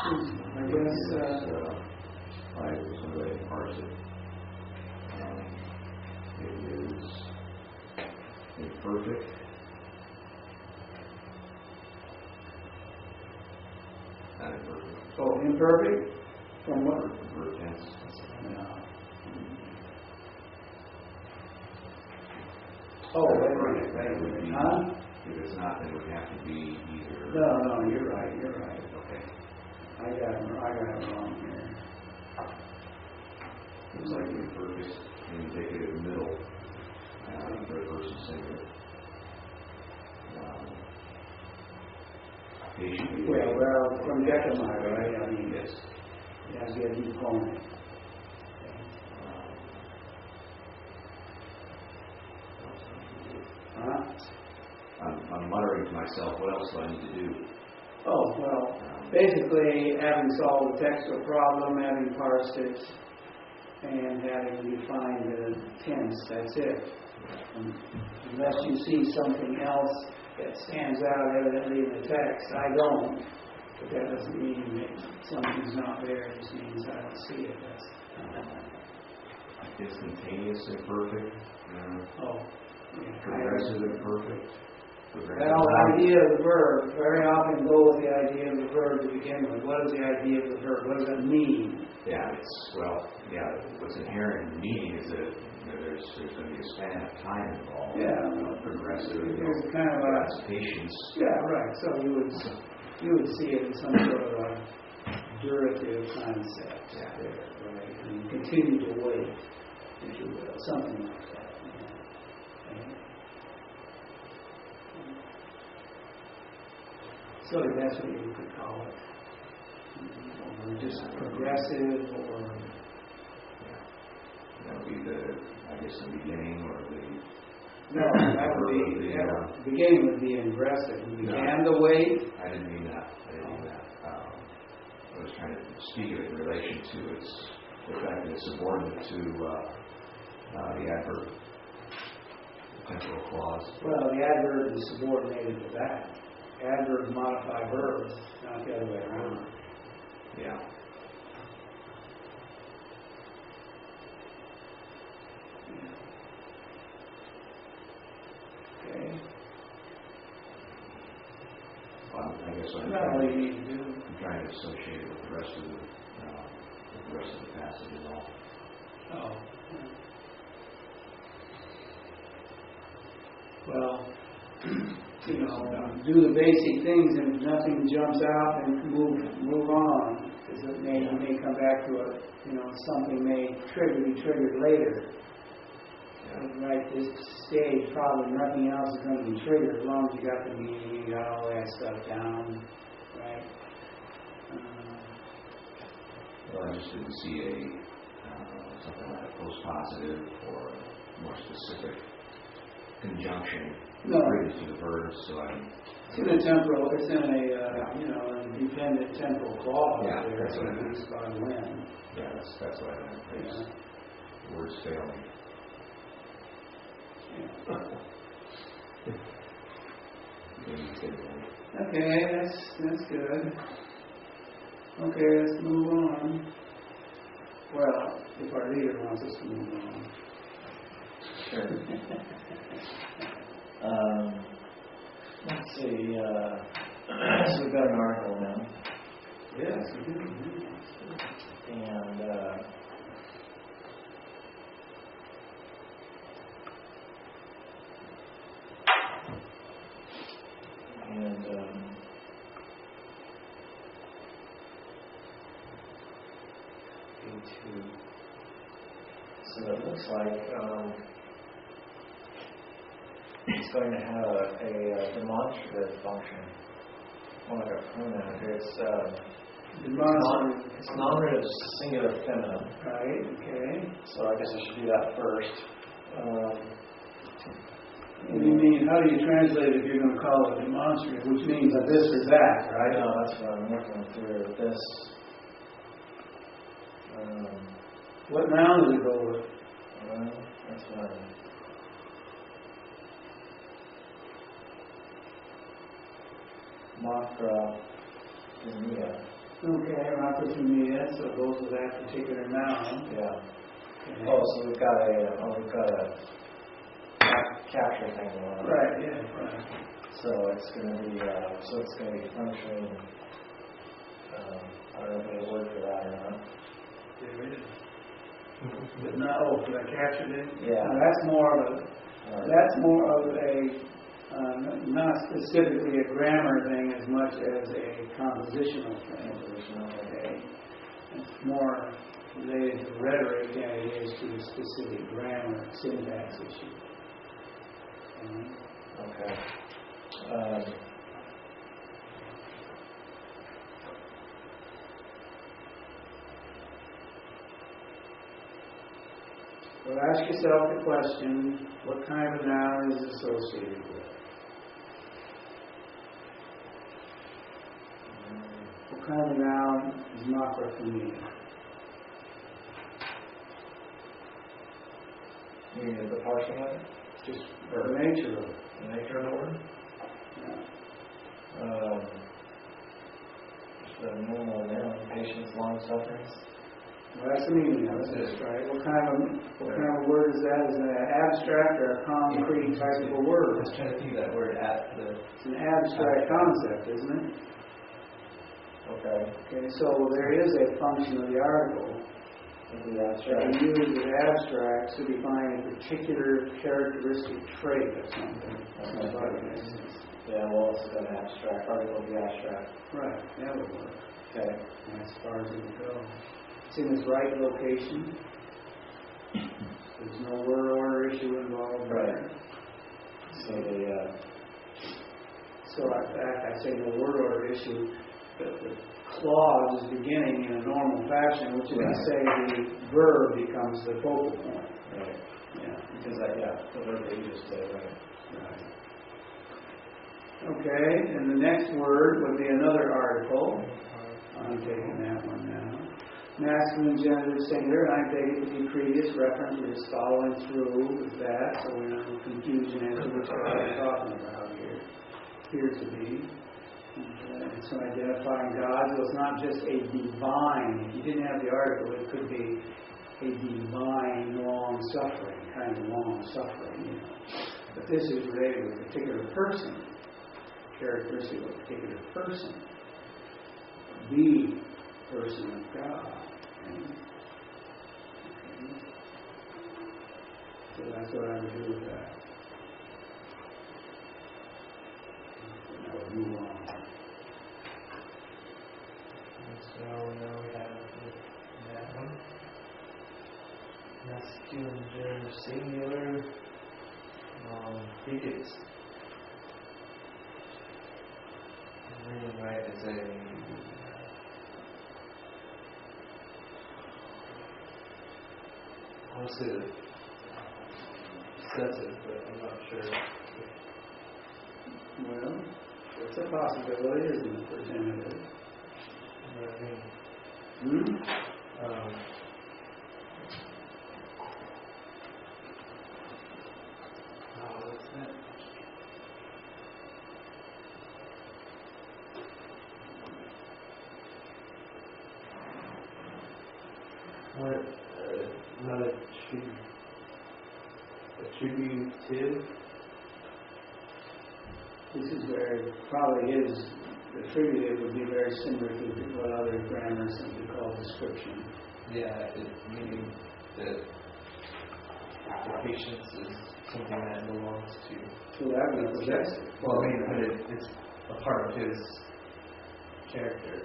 I guess I was somebody parse it. It is imperfect. Not imperfect. Oh, imperfect? From what? Verb tense. No. Oh, wait. Huh? If it's not, then it would have to be either. No, you're right. Okay. I got it wrong here. It was like the imperfect indicative middle, third person singular. Well, from Decamite, right? I mean, yes. It has to get a new component. I'm muttering to myself, what else do I need to do? Oh, well, basically having solved the textual problem, having parsed it, and having defined the tense, that's it. Unless you see something else that stands out evidently in the text, I don't. But that doesn't mean that something's not there, it just means I don't see it. That's Instantaneous imperfect. Progressive imperfect. Well, the idea of the verb, very often go with the idea of the verb to begin with. What is the idea of the verb? What does it mean? Yeah, what's inherent in meaning is that there's going to be a span of time involved. Yeah. Progressive. There's kind of a patience. Yeah, right. So you would see it in some sort of a durative concept there, right? And you continue to wait, if you will, something like that. Okay. So that's what you could call it. Or just progressive, or that would be the beginning, or the that would be the beginning would be aggressive. You began to wait. I didn't mean that. I was trying to speak of it in relation to the fact that it's subordinate to the adverb, the temporal clause. Well, the adverb is subordinated to that. Adverbs modify verbs, not the other way around. Yeah. Okay. Well, I guess what you need to do. I'm trying to associate it with the rest of the passage and all. Oh. Well, do the basic things, and if nothing jumps out, then move on, because you may come back to something may be triggered later. Yeah. Right at this stage, probably nothing else is going to be triggered as long as you got the meaning, you got all that stuff down, right? Well, I just didn't see something like a postpositive or a more specific conjunction related to the verbs. So it's in a temporal. It's in a dependent temporal clause. Yeah, there. That's what I meant. Used by when. Yeah, that's what I meant. The words fail me. Okay, that's good. Okay, let's move on. Well, if our leader wants us to move on. Sure. Let's see. So we've got an article now. Yes, we do. And A2. So it looks like it's going to have a demonstrative function, more like a pronoun here. It's nominative singular feminine. Right, okay. So I guess I should do that first. What do you mean, how do you translate if you're going to call it demonstrative, which means this or that, right? No, that's what I'm working through. This. What noun does it go with? Well, that's what macrothemia. Okay, macrothemia, so it goes with that particular noun. Yeah. Okay. Oh, so we've got a capture thing going on. Right, yeah, right. So it's going to be functioning. I don't know if there's a word for that or not. There is. But no, did I capture it? Yeah. Now, that's more of a not specifically a grammar thing as much as a compositional thing. Okay. It's more related to rhetoric than it is to the specific grammar syntax issue. Okay. Well, ask yourself the question, what kind of noun is associated with? What kind of noun is macrothemia? You mean the parsing of it? Just the nature of it. The nature of the word? Yeah. Just a normal noun, patience, long sufferings. Well, that's the meaning of it, right? What kind of word is that? Is it an abstract or a concrete type of a I word? was trying to think of that word It's an abstract concept, isn't it? Okay, so there is a function of the article that we use with abstracts to define a particular characteristic trait of something. Yeah, well, it's an abstract. Article will be abstract. Right, that would work. Okay. And as far as it would go. It's in its right location. There's no word order issue involved. Right. So I say no word order issue. The clause is beginning in a normal fashion, which is to say the verb becomes the focal point. Right. Yeah. Because the word that you just did, right? Right. Okay, and the next word would be another article. I'm taking that one now. Masculine, genitive, singular, and I take it to be previous reference. We're just following through with that, so we're no confusion as to which guy we're talking about here. Appears to be. It's identifying God, so it's not just a divine. If you didn't have the article, it could be a divine long suffering, kind of long suffering, you know. But this is related with a particular person, characteristic of a particular person, the person of God. Okay. So that's what I would do with that. And I would move on. So now we have that one. Masculine, gender, singular. I think it's reading right as a I want to say possessive, but I'm not sure. Well, it's a possibility, isn't it, for genitive? You know what I mean? What's that? What? Not attributive? This is where it probably is attributive would be very similar to what other grammars simply call description. Yeah, meaning that the patience is something that belongs to. So that would be possessive. Well, I mean, but it's a part of his character.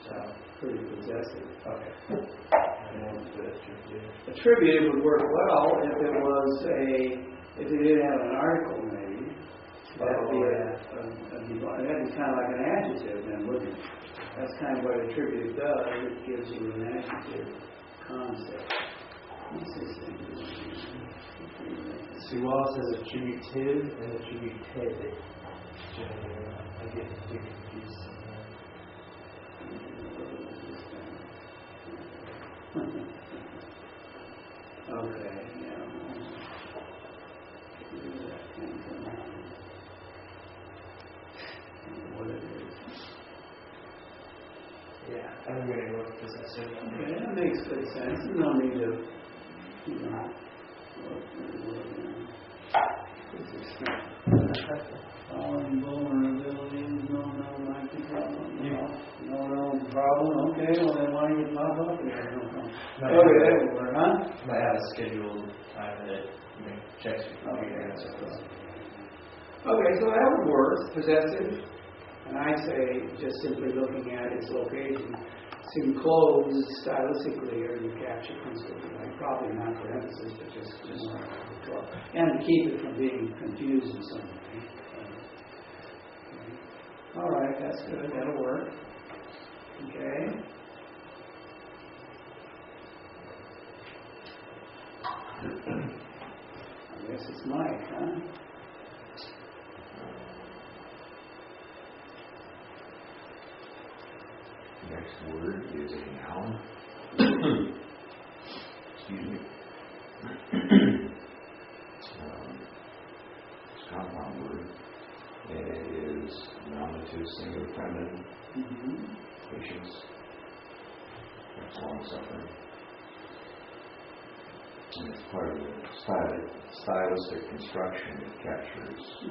So Pretty possessive. okay. Attributive would work well if it didn't have an article maybe. That'd be that'd be kind of like an adjective then, wouldn't it? That's kind of what attributive does. It gives you an adjective concept. What's this thing? See, Wallace says attributive and attributed. I get confused sometimes. Okay, yeah. What it is. Yeah, I'm going to go with possessive. Okay, that makes good sense. No need to, following vulnerabilities, no problem. Okay, well then why don't you pop up here? No problem. Okay, that would work, huh? Might have a scheduled time that checks your computer and stuff. Okay, so that would work, possessive. And I'd say, just simply looking at its location, seem closed stylistically, or you capture principally, like probably not for emphasis, but just and to keep it from being confused in some way. All right, that's good. That'll work. Okay. I guess it's Mike, huh? Next word is a noun. Excuse me. It's a compound word. And it is nominative, singular, feminine. Patience. That's long suffering. And it's part of the stylistic construction that captures the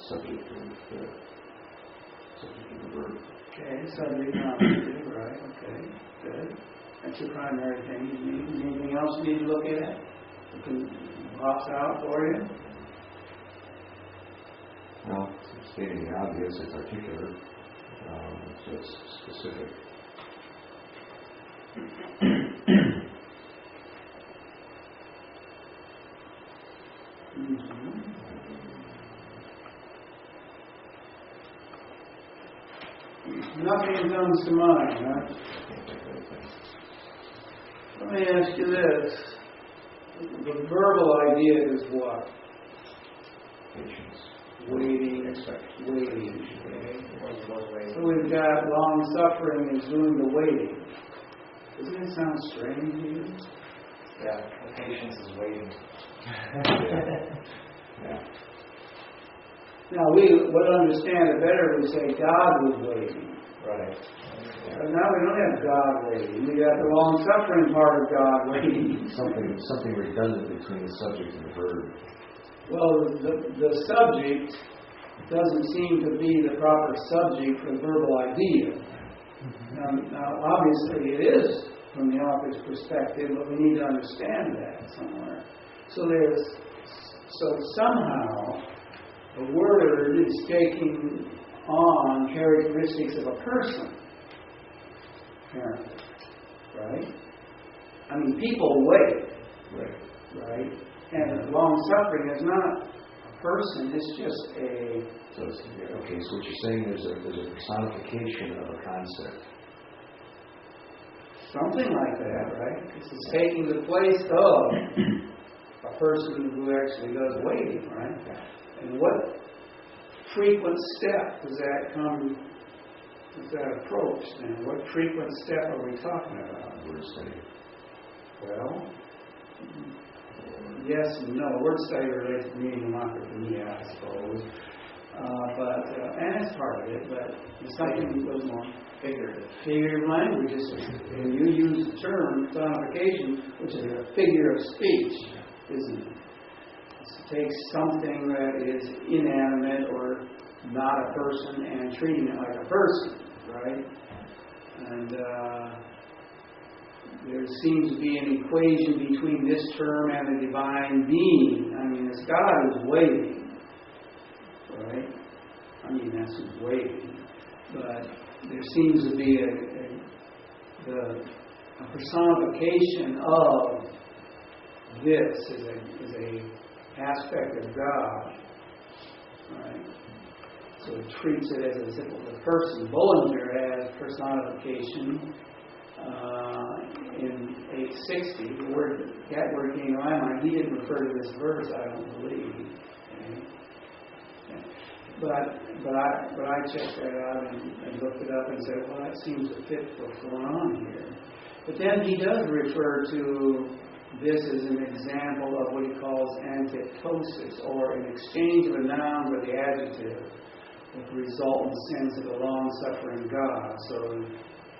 subject of the verb. Okay, subject, nominative, right, okay, good. That's your primary thing. Anything else you need to look at? It pops out for you? Well, stating the obvious, it's articular, so it's specific. Nothing comes to mind, huh? Let me ask you this. The verbal idea is what? Patience. Waiting. Expectation. Waiting. Okay. So we've got long suffering is doing the waiting. Doesn't it sound strange to you? Yeah, the patience is waiting. Yeah. Now we would understand it better if we say God was waiting. Right. But now we don't have God waiting. We got the long suffering part of God waiting. Something redundant between the subject and the verb. Well, the subject doesn't seem to be the proper subject for the verbal idea. Now, obviously it is from the author's perspective, but we need to understand that somewhere. So somehow the word is taking on characteristics of a person, apparently, right? I mean, people wait, right? And long suffering is not a person; it's just a. So what you're saying is there's a personification of a concept. Something like that, right? This is taking the place of a person who actually does waiting, right? And what frequent step does that approach then? What frequent step are we talking about? Word study. Well, yes and no. Word study relates to meaning democracy, I suppose. And it's part of it, but it's something that goes more figurative language. And you use the term personification, which is a figure of speech, isn't it? It takes something that is inanimate or not a person and treating it like a person, right? And there seems to be an equation between this term and the divine being. I mean, it's God who's waiting, right? I mean, that's who's waiting. But there seems to be a personification of this as a aspect of God, right? So it treats it as a simple person. Bollinger has personification in 860. That word came to my mind. He didn't refer to this verse, I don't believe. Okay? But I checked that out and looked it up and said, well, that seems to fit what's going on here. But then he does refer to this as an example of what he calls antiptosis, or an exchange of a noun for the adjective, with the resultant sense of a long-suffering God. So,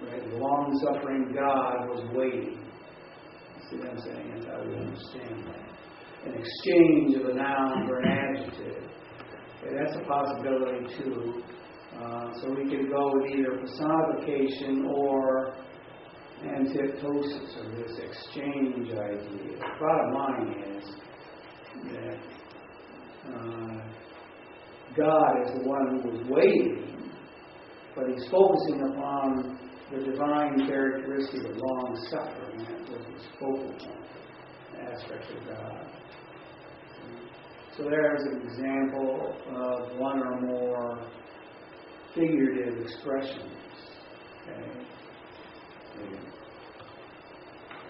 right, the long-suffering God was waiting. See what I'm saying? That's how we understand that. An exchange of a noun for an adjective. Okay, that's a possibility too. So we could go with either personification or antiptosis, or this exchange idea. The bottom line is that God is the one who was waiting, but he's focusing upon the divine characteristic of long-suffering. That was his focal point, aspect of God. So there's an example of one or more figurative expressions. Okay?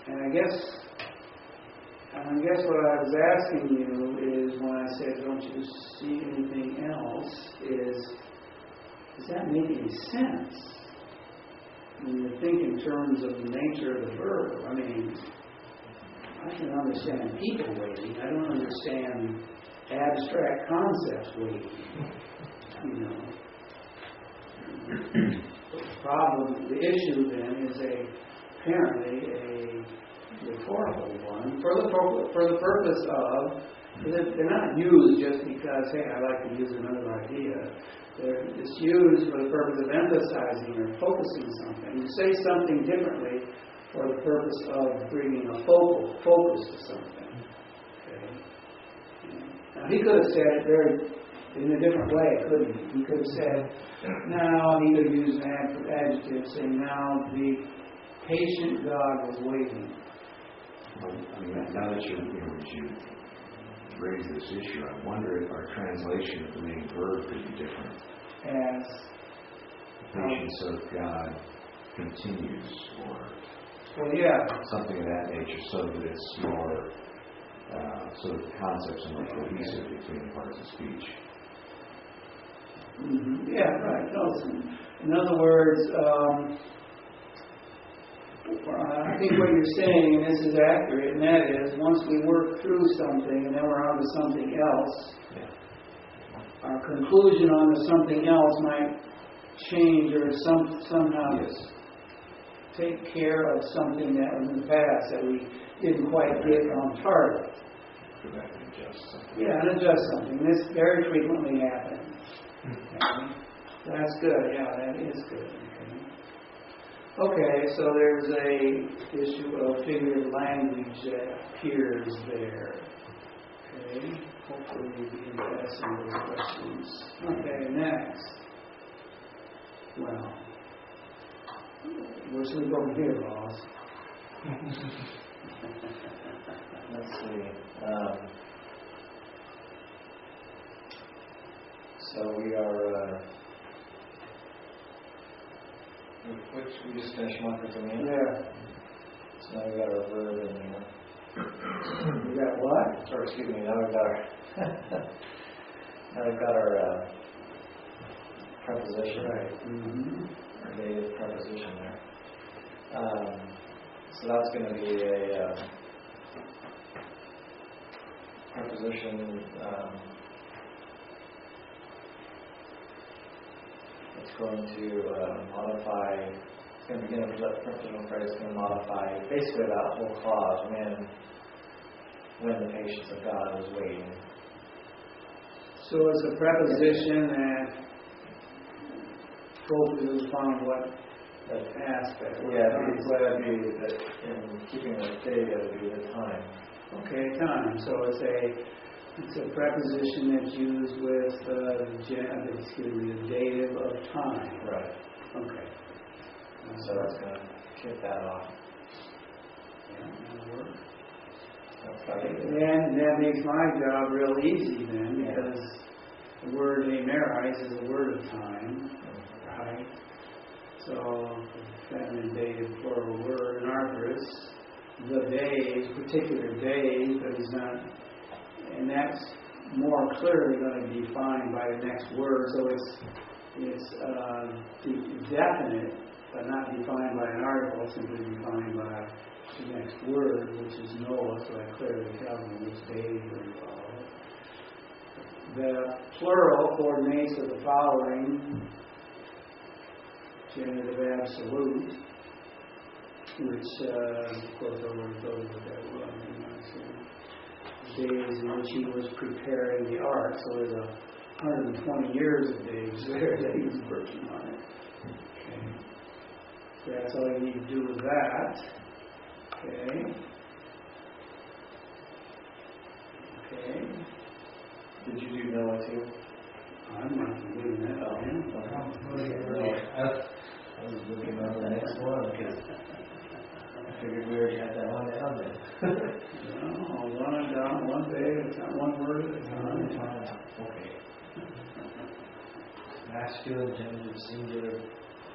And I guess what I was asking you is, when I said, don't you see anything else, does that make any sense? When you think in terms of the nature of the verb. I mean, I can understand people waiting. I don't understand abstract concepts waiting. You know. The issue then is apparently a rhetorical one for the purpose of, they're not used just because, hey, I like to use another idea. It's used for the purpose of emphasizing or focusing something. You say something differently for the purpose of bringing a focus to something. Okay? Now he could have said it in a different way, couldn't he? He could have said, now, he could have used an adjective saying, now the patient God was waiting. I mean, now that you raise this issue, I wonder if our translation of the main verb could be different. As the patience of God continues, or something of that nature, so that it's more, so that the concepts are more cohesive between the parts of speech. Mm-hmm. Yeah, right. No, in other words, I think what you're saying, and this is accurate, and that is, once we work through something and then we're on to something else, our conclusion on to something else might change or somehow take care of something that was in the past that we didn't quite get on target. Go back and adjust something. Yeah, and adjust something. This very frequently happens. Okay. That's good. Yeah, that is good. Okay, so there's a issue of figurative language that appears there. Okay, hopefully we can ask some of those questions. Okay, next. Well, we're sleep over here, boss. Let's see. So we are, we just finished month with the man. Yeah. So now we got our verb in there. We got what? Or excuse me, now we've got our preposition. Right. Mm-hmm. Our dative preposition there. So that's going to be a preposition. It's going to modify. It's going to begin with a prepositional phrase. It's going to modify basically that whole clause when the patience of God was waiting. So it's a preposition that focuses upon what aspect? Yeah, that'd be that in keeping the day, that would be the time. Okay, time. So it's a preposition that's used with the dative of time. Right. Okay. So that's going to kick that off. Yeah, that'll work. And that makes my job real easy then, because the word amerais is a word of time, right? So, feminine dative plural word, and arthros, the days, particular days, but he's not, and that's more clearly going to be defined by the next word. So it's definite, but not defined by an article, simply defined by the next word, which is Noah, so I clearly tell them which days are involved. The plural coordinates with the following genitive absolute, which, of course, I already told you what that was. Days in which he was preparing the ark, so there's 120 years of days there that he was working on it. Okay. So that's all you need to do with that. Okay. Okay. did you do Noah too? I'm not doing that. Oh, I was looking on the next one because I figured we already had that one down there. No, one and down, one day, it's not one word at a time. Okay. Masculine, genitive, singular,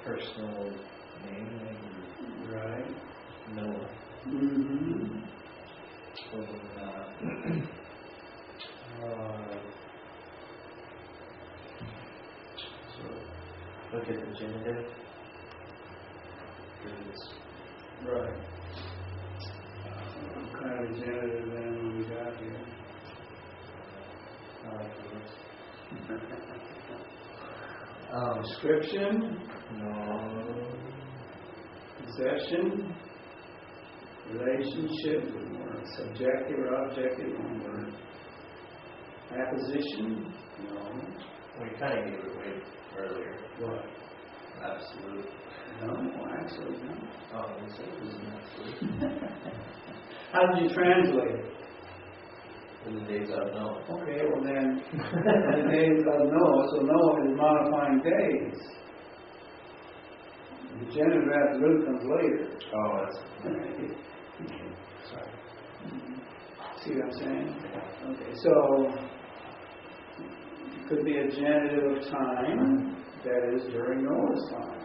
personal name, maybe. Right. Noah. Mm-hmm. So look at the genitive. It's Right. What kind of genitive then we got here? I like those. Description, No. possession, relationship, one word. Subjective or objective, one word. Apposition, no. We kind of gave it away earlier. What? Absolute. No, actually, no. Oh, we said it was an absolute. How did you translate it? In the days I've known. Okay, well then, the days of Noah, so Noah is modifying days. The genitive absolute comes later. Oh, that's. Sorry. See what I'm saying? Okay, so it could be a genitive of time, that is during Noah's time.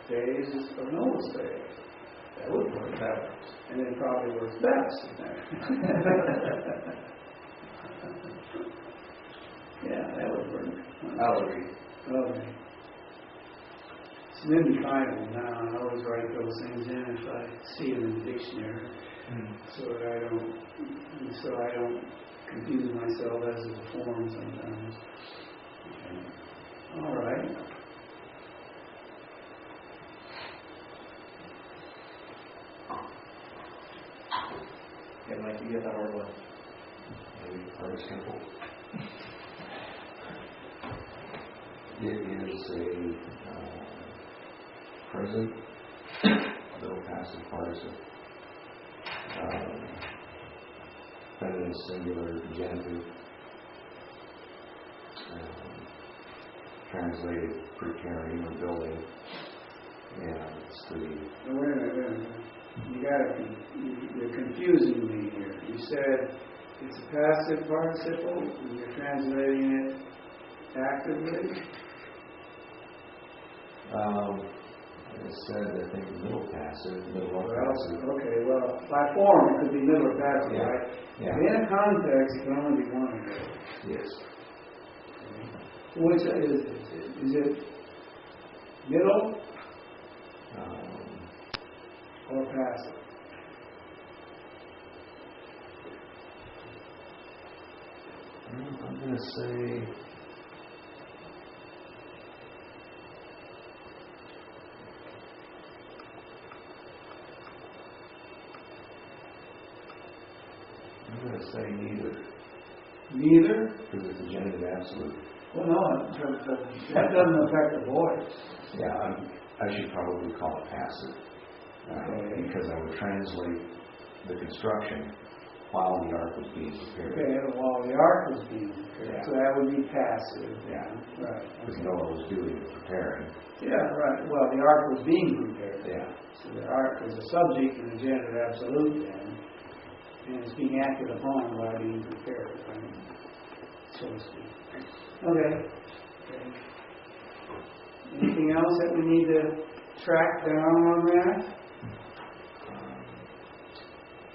Days of Noah's day. That would work. That works. And it probably works best. Yeah, that would work. I'll agree. Okay. It's made me find them now. I always write those things in if I see them in the dictionary, so that I don't confuse myself as to the form sometimes. Okay. All right. Yeah, Mike, you get the hard one. Maybe participle. It is a present, little passive participle. Feminine singular genitive. Translated preparing or building. And it's the. Wait a minute. You're confusing me here. You said it's a passive participle, and you're translating it actively? It said, I think, middle passive, middle or passive. Okay, well, by form it could be middle or passive, Yeah. right? Yeah. In a context, it can only be one of those. Yes. Which is it? Is it middle or passive? I'm going to say. I'm going to say neither. Neither? Because it's a genitive absolute. Well, no, that doesn't affect the voice. Yeah, I should probably call it passive. Because I would translate the construction while the ark was being prepared. Okay, while the ark was being prepared. Yeah. So that would be passive. Yeah. Right. Because Noah was doing the preparing. Yeah, right. Well, the ark was being prepared. Yeah. So the ark is a subject in the genitive absolute then, and it's being acted upon while being prepared, right? So to speak. Okay. Anything else that we need to track down on that?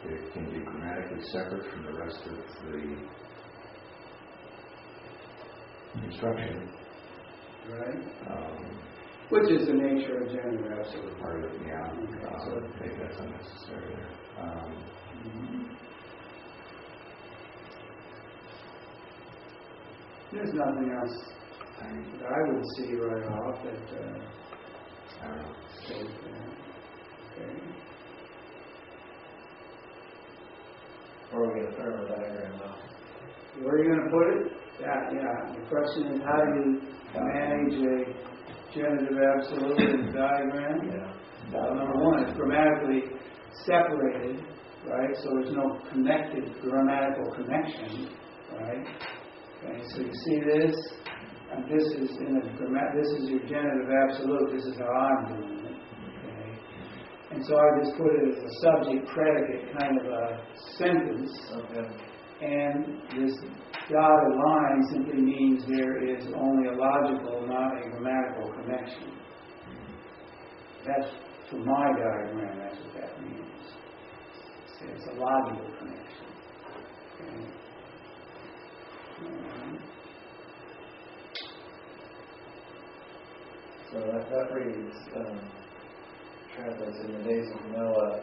It can be grammatically separate from the rest of the construction. Right. Which is the nature of genitive absolute. Part of it, yeah. I think that's unnecessary there. There's nothing else that I would see right off that I don't know. states that. Okay. Where are we going to throw the diagram though? Where are you going to put it? Yeah. The question is, how do you manage a genitive absolute in the diagram? Yeah. Well, number one, it's grammatically separated, right? So there's no connected grammatical connection, right? Okay, so you see this, and this is this is your genitive absolute. This is how I'm doing it. Okay, and so I just put it as a subject predicate kind of a sentence. Okay. And this dotted line simply means there is only a logical, not a grammatical connection. That's, for my diagram, that's what that means. It's a logical connection. Okay. So that reads, translates in the days of Noah.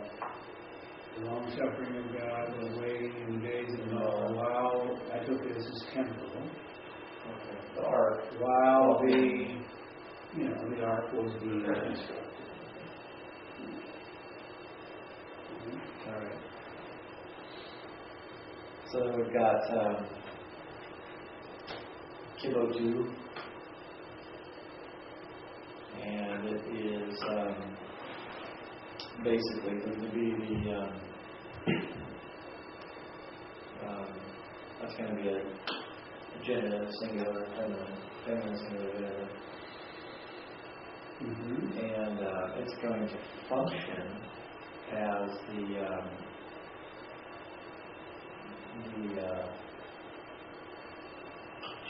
The long suffering of God was waiting in the days of Noah while, I took this as temporal, Okay. The ark. while the ark was being constructed. All right. So then we've got Kilo 2, and it is basically going to be the that's going to be a genitive, singular, feminine, singular, genitive. And it's going to function as the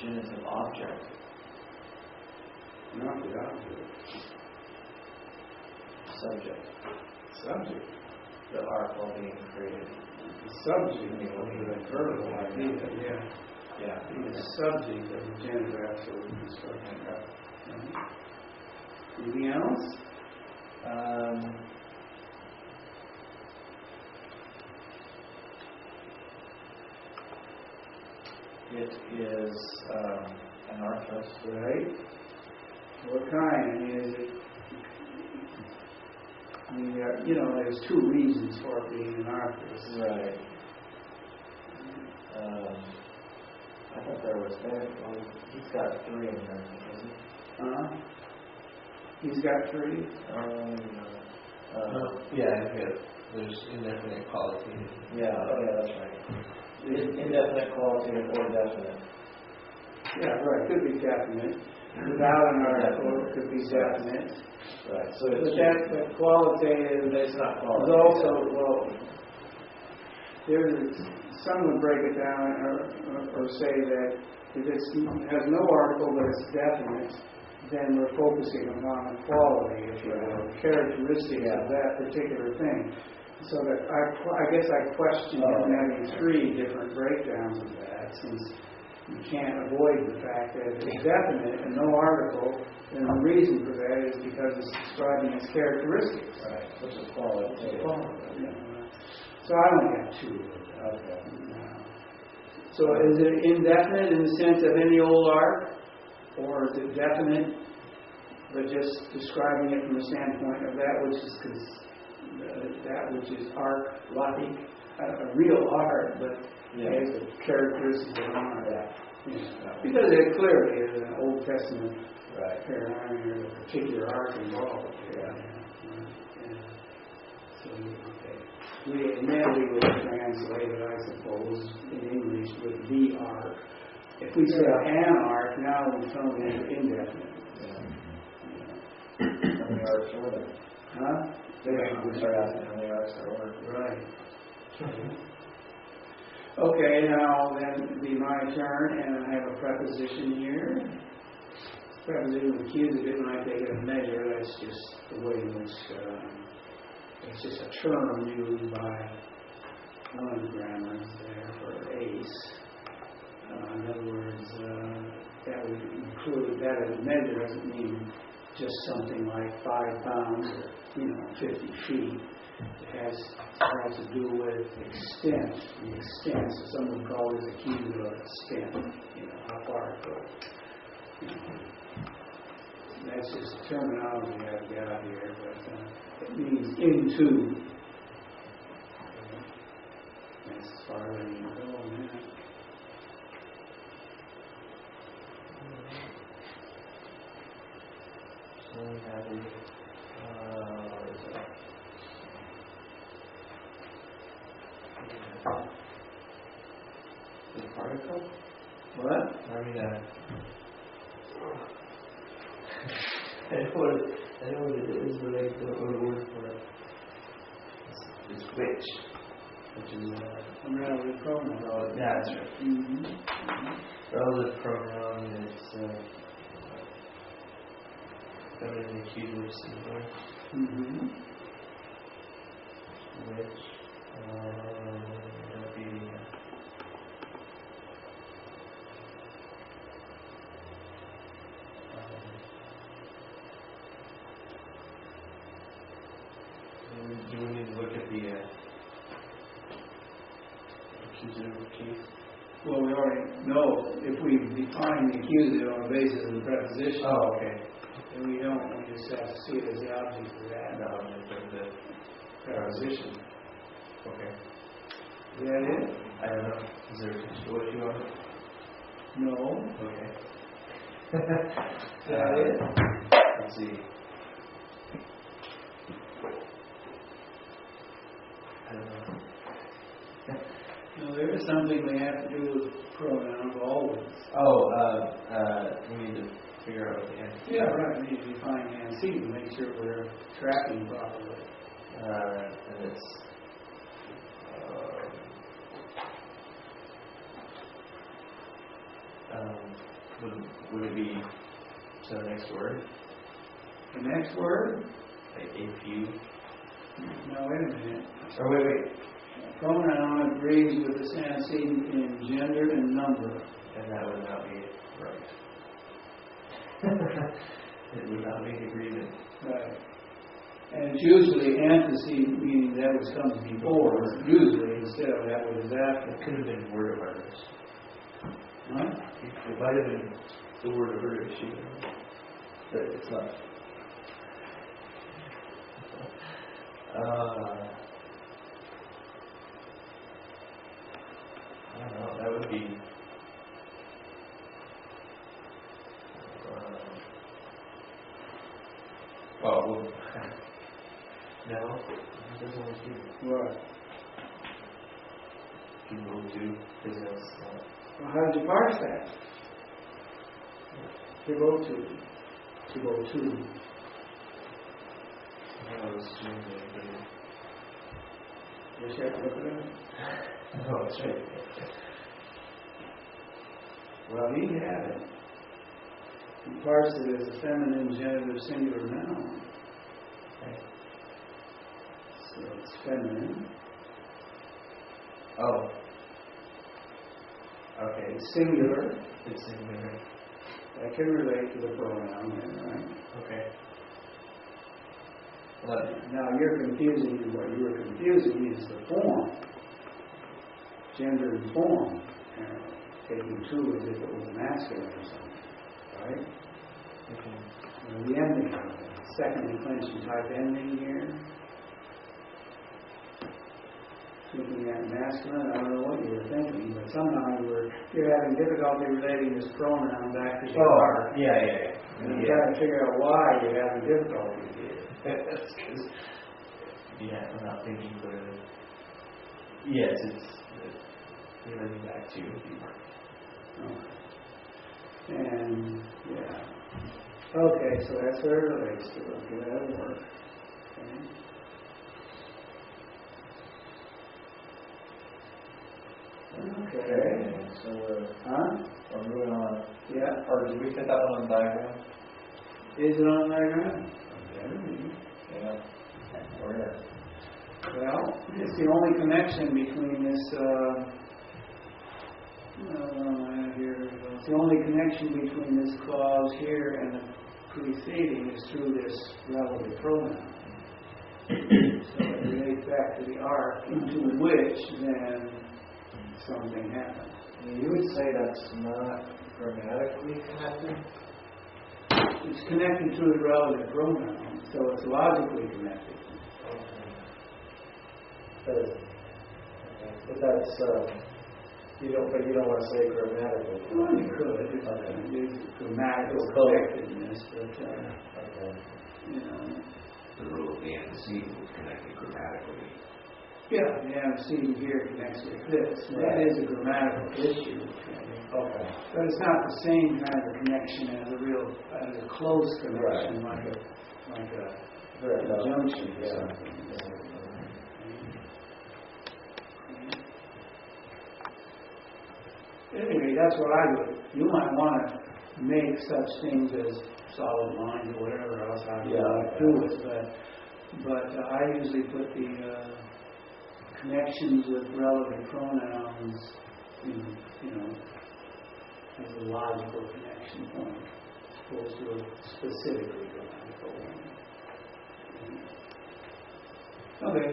genitive object. Not the object. Subject. Subject. The ark while being created. The subject of the verbal idea, Yeah. the subject of the genitive absolute construction. Right. Anything else? It is an archos. Right. What kind is it? There's two reasons for it being an archos. Right. I thought there was he's got 3 in there, doesn't he? He's got 3? Yeah, there's indefinite quality. Yeah, that's right. Indefinite qualitative or definite. Yeah, right. Could be definite. Without an article, it could be definite. Right. So But that qualitative it's not is qualitative. also, some would break it down or say that if it has no article but it's definite, then we're focusing upon the quality, if you will, the characteristics of that particular thing. So that I guess I question having 3 different breakdowns of that, since you can't avoid the fact that if it's definite and no article, then the reason for that is because it's describing its characteristics. Right. Which is qualitative. So I only have 2 of them. Okay. So is it indefinite in the sense of any old ark, or is it definite, but just describing it from the standpoint of that which is ark-like, a real ark, but Yeah. It's a characteristic of an ark. Yeah. Because it clearly is an Old Testament Right. paradigm. There's a particular ark involved. So, okay. And then we would translate it, I suppose, in English with the ark. If we say an ark, now we're throwing in indefinite. How many arcs are ordered? Huh? Then we start asking how many arcs are ordered. Right. Okay, now then it'd be my turn, and I have a preposition here. Preposition with accusative, when I take it as measure, that's just the way in which it's just a term used by one of the grammars there for ace. In other words, that would include, that as measure doesn't mean just something like 5 pounds or, 50 feet. It has to do with extent, the extent. So some would call this accusative of extent, how far it goes. That's just the terminology I've got here, but it means into. That's as far as I need to go on that. So we have where is that? The particle? What? I mean, I know what it is, but I don't know the word for it. It's which is Relative pronoun. relative. Yeah, that's right. Mm-hmm. Relative pronoun is feminine accusative singular. Mm-hmm. Which would be do we need to look at the accusative case? Well, we already know if we define the accusative on the basis of the preposition. Oh, okay. And we don't. We just have to see it as the object of that No, the preposition. okay. Is that it? I don't know. Is there a textual issue on it? No. Okay. Is that it? Let's see. I don't know. No, there is something we have to do with pronouns always. Oh, we need to figure out what the answer is. Yeah, right. We need to define antecedent to make sure we're tracking properly. And it's would it be to the next word? The next word? Like if you? No, wait a minute. Or wait. A pronoun agrees with the antecedent in gender and number. And that would not be right. It would not make agreement. Right. And it's usually antecedent, meaning that which comes before, usually, instead of that which is after. It could have been word of others. Huh? It might have been the word of her issue, but it's not. I don't know, that would be well, no, it doesn't want to. Right. People do, because that's not. Well, how did you parse that? Kibotu. I was doing it. You have to look at it? Oh, that's right. Well, you have it. You parse it as a feminine genitive singular noun. Okay. So it's feminine. Oh. Okay. It's singular. It's singular. That can relate to the pronoun then, right? Okay. Well, Now you're confusing, what you were confusing is the form. Gender and form. Taking two as if it was masculine or something. Right? okay. The ending, second declension type ending here. Thinking that masculine, I don't know what you were thinking. somehow you're having difficulty relating this pronoun back to the are. Yeah. And you're trying to figure out why you're having difficulty here. That's because, I'm not thinking clearly. Yes, it's relating back to Okay. And, okay, so that's where it relates to. Okay, that'll work. Okay. Okay. So we're moving on. Yeah. Or did we fit that one on the diagram? Is it on the diagram? Yeah. Where? Well, it's the only connection between this, it's the only connection between this clause here and the preceding is through this relative pronoun. So it relates back to the arc, into which then something happens. You would say that's not grammatically connected? It's connected to the relative pronoun, so it's logically connected. But that's you don't want to say grammatically. Well, you could. It's grammatical connectedness, but The rule of the antecedent was connected grammatically. yeah, the antecedent here connects with this. That is a grammatical issue. Okay. But it's not the same kind of connection as a close connection, like a conjunction or something. Anyway, that's what I would. You might want to make such things as solid lines or whatever else I would do it, but I usually put the connections with relative pronouns, as a logical connection point, as opposed to a specifically grammatical one. Okay.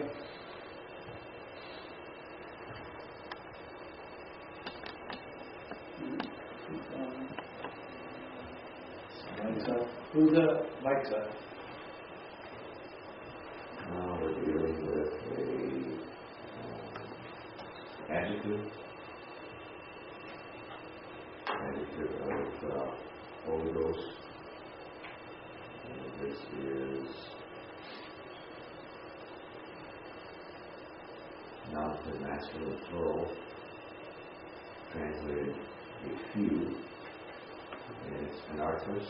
Who's up? Mike's up. Now we're dealing with a adjective of Holy Ghost. And this is nominative masculine plural, translated a few, and it's anarthros.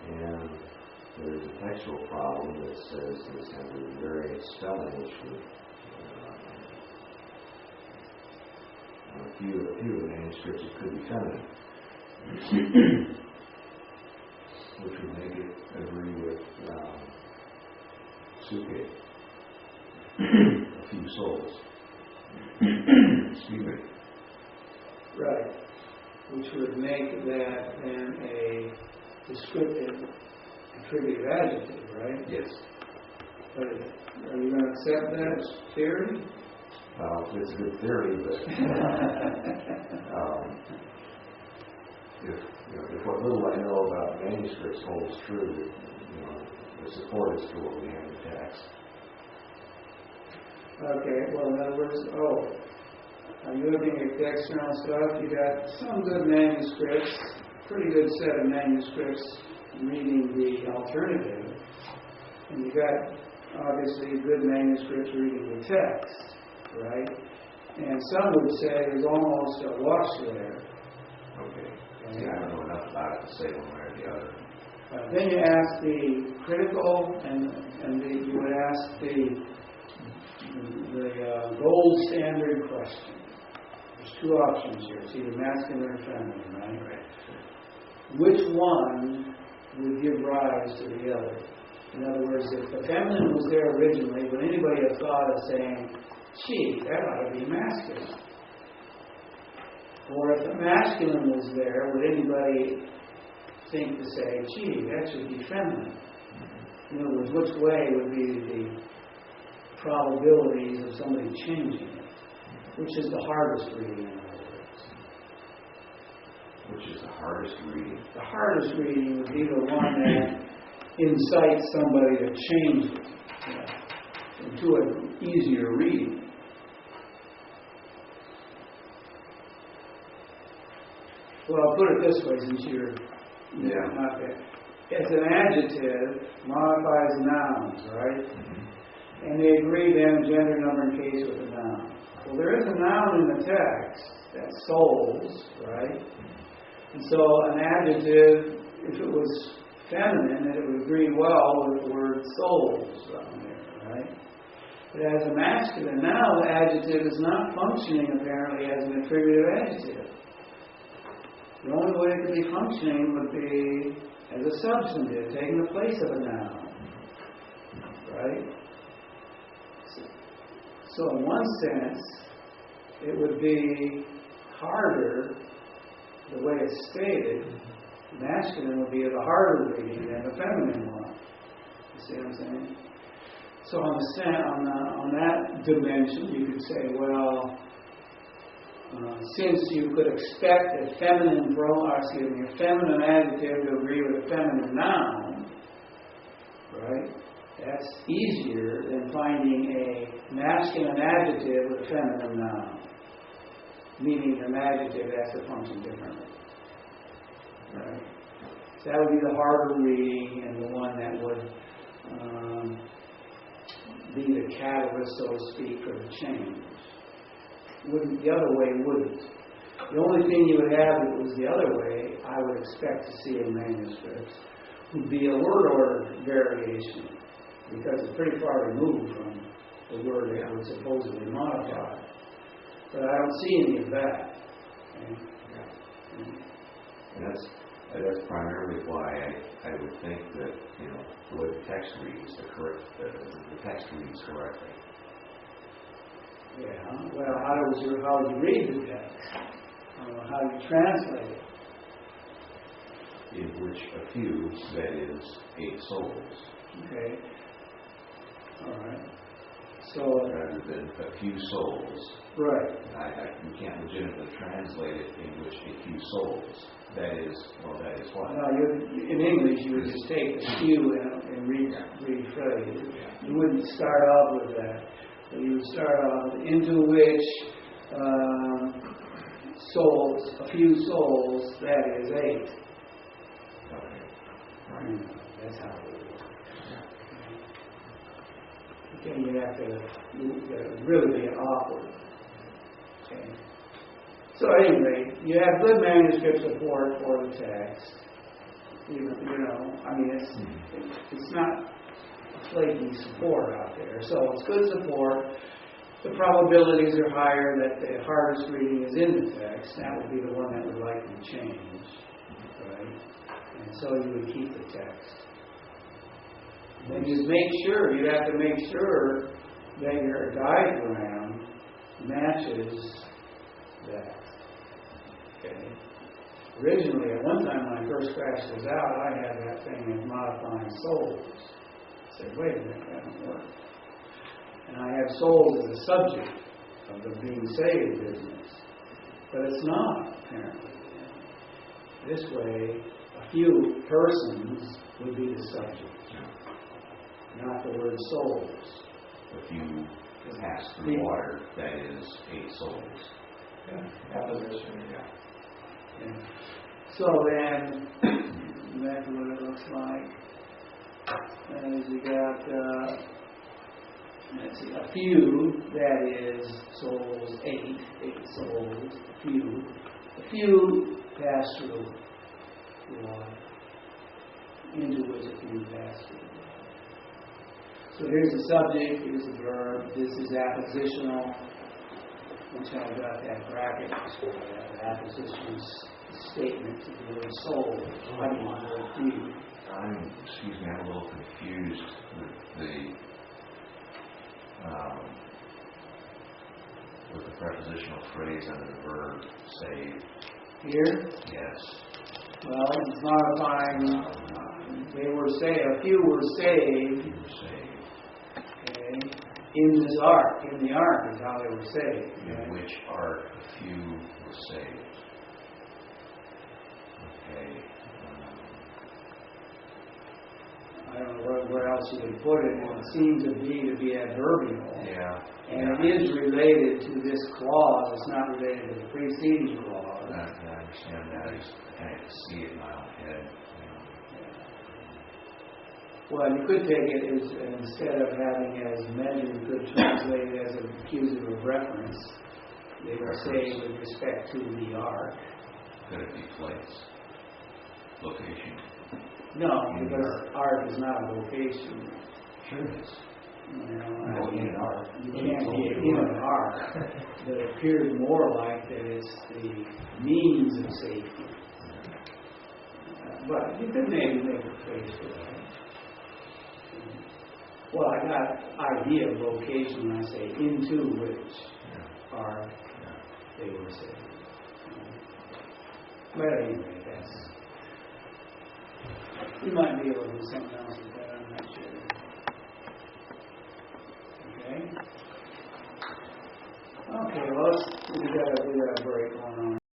And there's a textual problem that says this has a variant spelling, which would a few of the manuscripts it could be feminine, which would make it agree with suke, a few souls. Excuse me. Right. Which would make that then a descriptive attributive adjective, right? Yes. But are you going to accept that theory? It's a good theory, but if what little I know about manuscripts holds true, the support is for what we have in the text. Okay, well, in other words, are you looking at the external stuff? You got some good manuscripts, pretty good set of manuscripts reading the alternative, and you got obviously good manuscripts reading the text, right? And some would say there's almost a wash there. Okay. See, I don't know enough about it to say one way or the other. Then you ask the critical, and you would ask the gold standard question. There's two options here. It's either masculine or feminine, right? Which one would give rise to the other? In other words, if the feminine was there originally, would anybody have thought of saying, gee, that ought to be masculine? Or if the masculine was there, would anybody think to say, gee, that should be feminine? In other words, which way would be the probabilities of somebody changing it? Which is the hardest reading, in other words? Which is the hardest reading? The hardest reading would be the one that incites somebody to change it into an easier reading. Well, I'll put it this way, since you're not there. It's an adjective modifies nouns, right? Mm-hmm. And they agree then gender, number, and case with the noun. Well, there is a noun in the text that's souls, right? And so an adjective, if it was feminine, then it would agree well with the word souls down there, right? But as a masculine, now the adjective is not functioning apparently as an attributive adjective. The only way it could be functioning would be as a substantive, taking the place of a noun, right? So in one sense, it would be harder, the way it's stated, masculine would be the harder reading than the feminine one. You see what I'm saying? So on that dimension, you could say, well, since you could expect a feminine a feminine adjective to agree with a feminine noun, right? That's easier than finding a masculine adjective with a feminine noun, meaning an adjective has to function differently. Right? So that would be the harder reading and the one that would be the catalyst, so to speak, for the change. The other way wouldn't. The only thing you would have if it was the other way, I would expect to see in manuscripts, would be a word order variation, because it's pretty far removed from the word that would supposedly modify. But I don't see any of that. Okay? And that's primarily why I would think that, the way the text reads, the text reads correctly. Yeah, well, how would you read the text? How do you translate it? In which a few, that is, 8 souls. Okay. All right. So rather than a few souls. Right. You can't legitimately translate it in which a few souls. That is what? No, in English you would just take a few and rephrase. Yeah. You wouldn't start off with that. You would start off with into which souls, a few souls, that is 8. Okay. Right. That's how it would work. Okay, you have to really be awkward. Okay. So anyway, you have good manuscript support for the text. It's not flaky support out there. So it's good support. The probabilities are higher that the hardest reading is in the text. That would be the one that would likely change, right? And so you would keep the text. Then you have to make sure that your diagram matches that. Okay. Originally, at one time when I first scratched this out, I had that thing as modifying souls. I said, wait a minute, that doesn't work. And I have souls as a subject of the being saved business. But it's not, apparently. This way, a few persons would be the subject, not the word souls. A few pass through water, that is 8 souls. Apposition. Yeah. So then, that's what it looks like. And you got, let's see, a few, that is souls, 8 souls, a few pass through water, into which a few pass through. So here's the subject, here's the verb, this is appositional, which I've got that bracket for that appositional statement to the word soul, fighting the word few. I'm a little confused with the prepositional phrase under the verb saved. Here? Yes. Well, it's modifying, they were saved, a few were saved. You were saved. Okay. In this ark, in the ark is how they were saved. Okay? In which ark a few were saved. Okay. I don't know where else you can put it. It seems to be adverbial. Yeah. And it is related to this clause. It's not related to the preceding clause. I understand that. I just kind of see it in my own head. Well, you could take it as, instead of having as measured, you could translate it as an accusative of reference. They would say with respect to the ark. Could it be place? Location? No, because ark is not a location. Sure it is. You know, in an ark. You can't be in an ark. But it appears more like that it's the means of safety. But you could maybe make a case for that. Well, I got idea of location when I say into which ark they were saved. But anyway, that's. You might be able to do something else with that, I'm not sure. Okay? Okay, well, we got a break.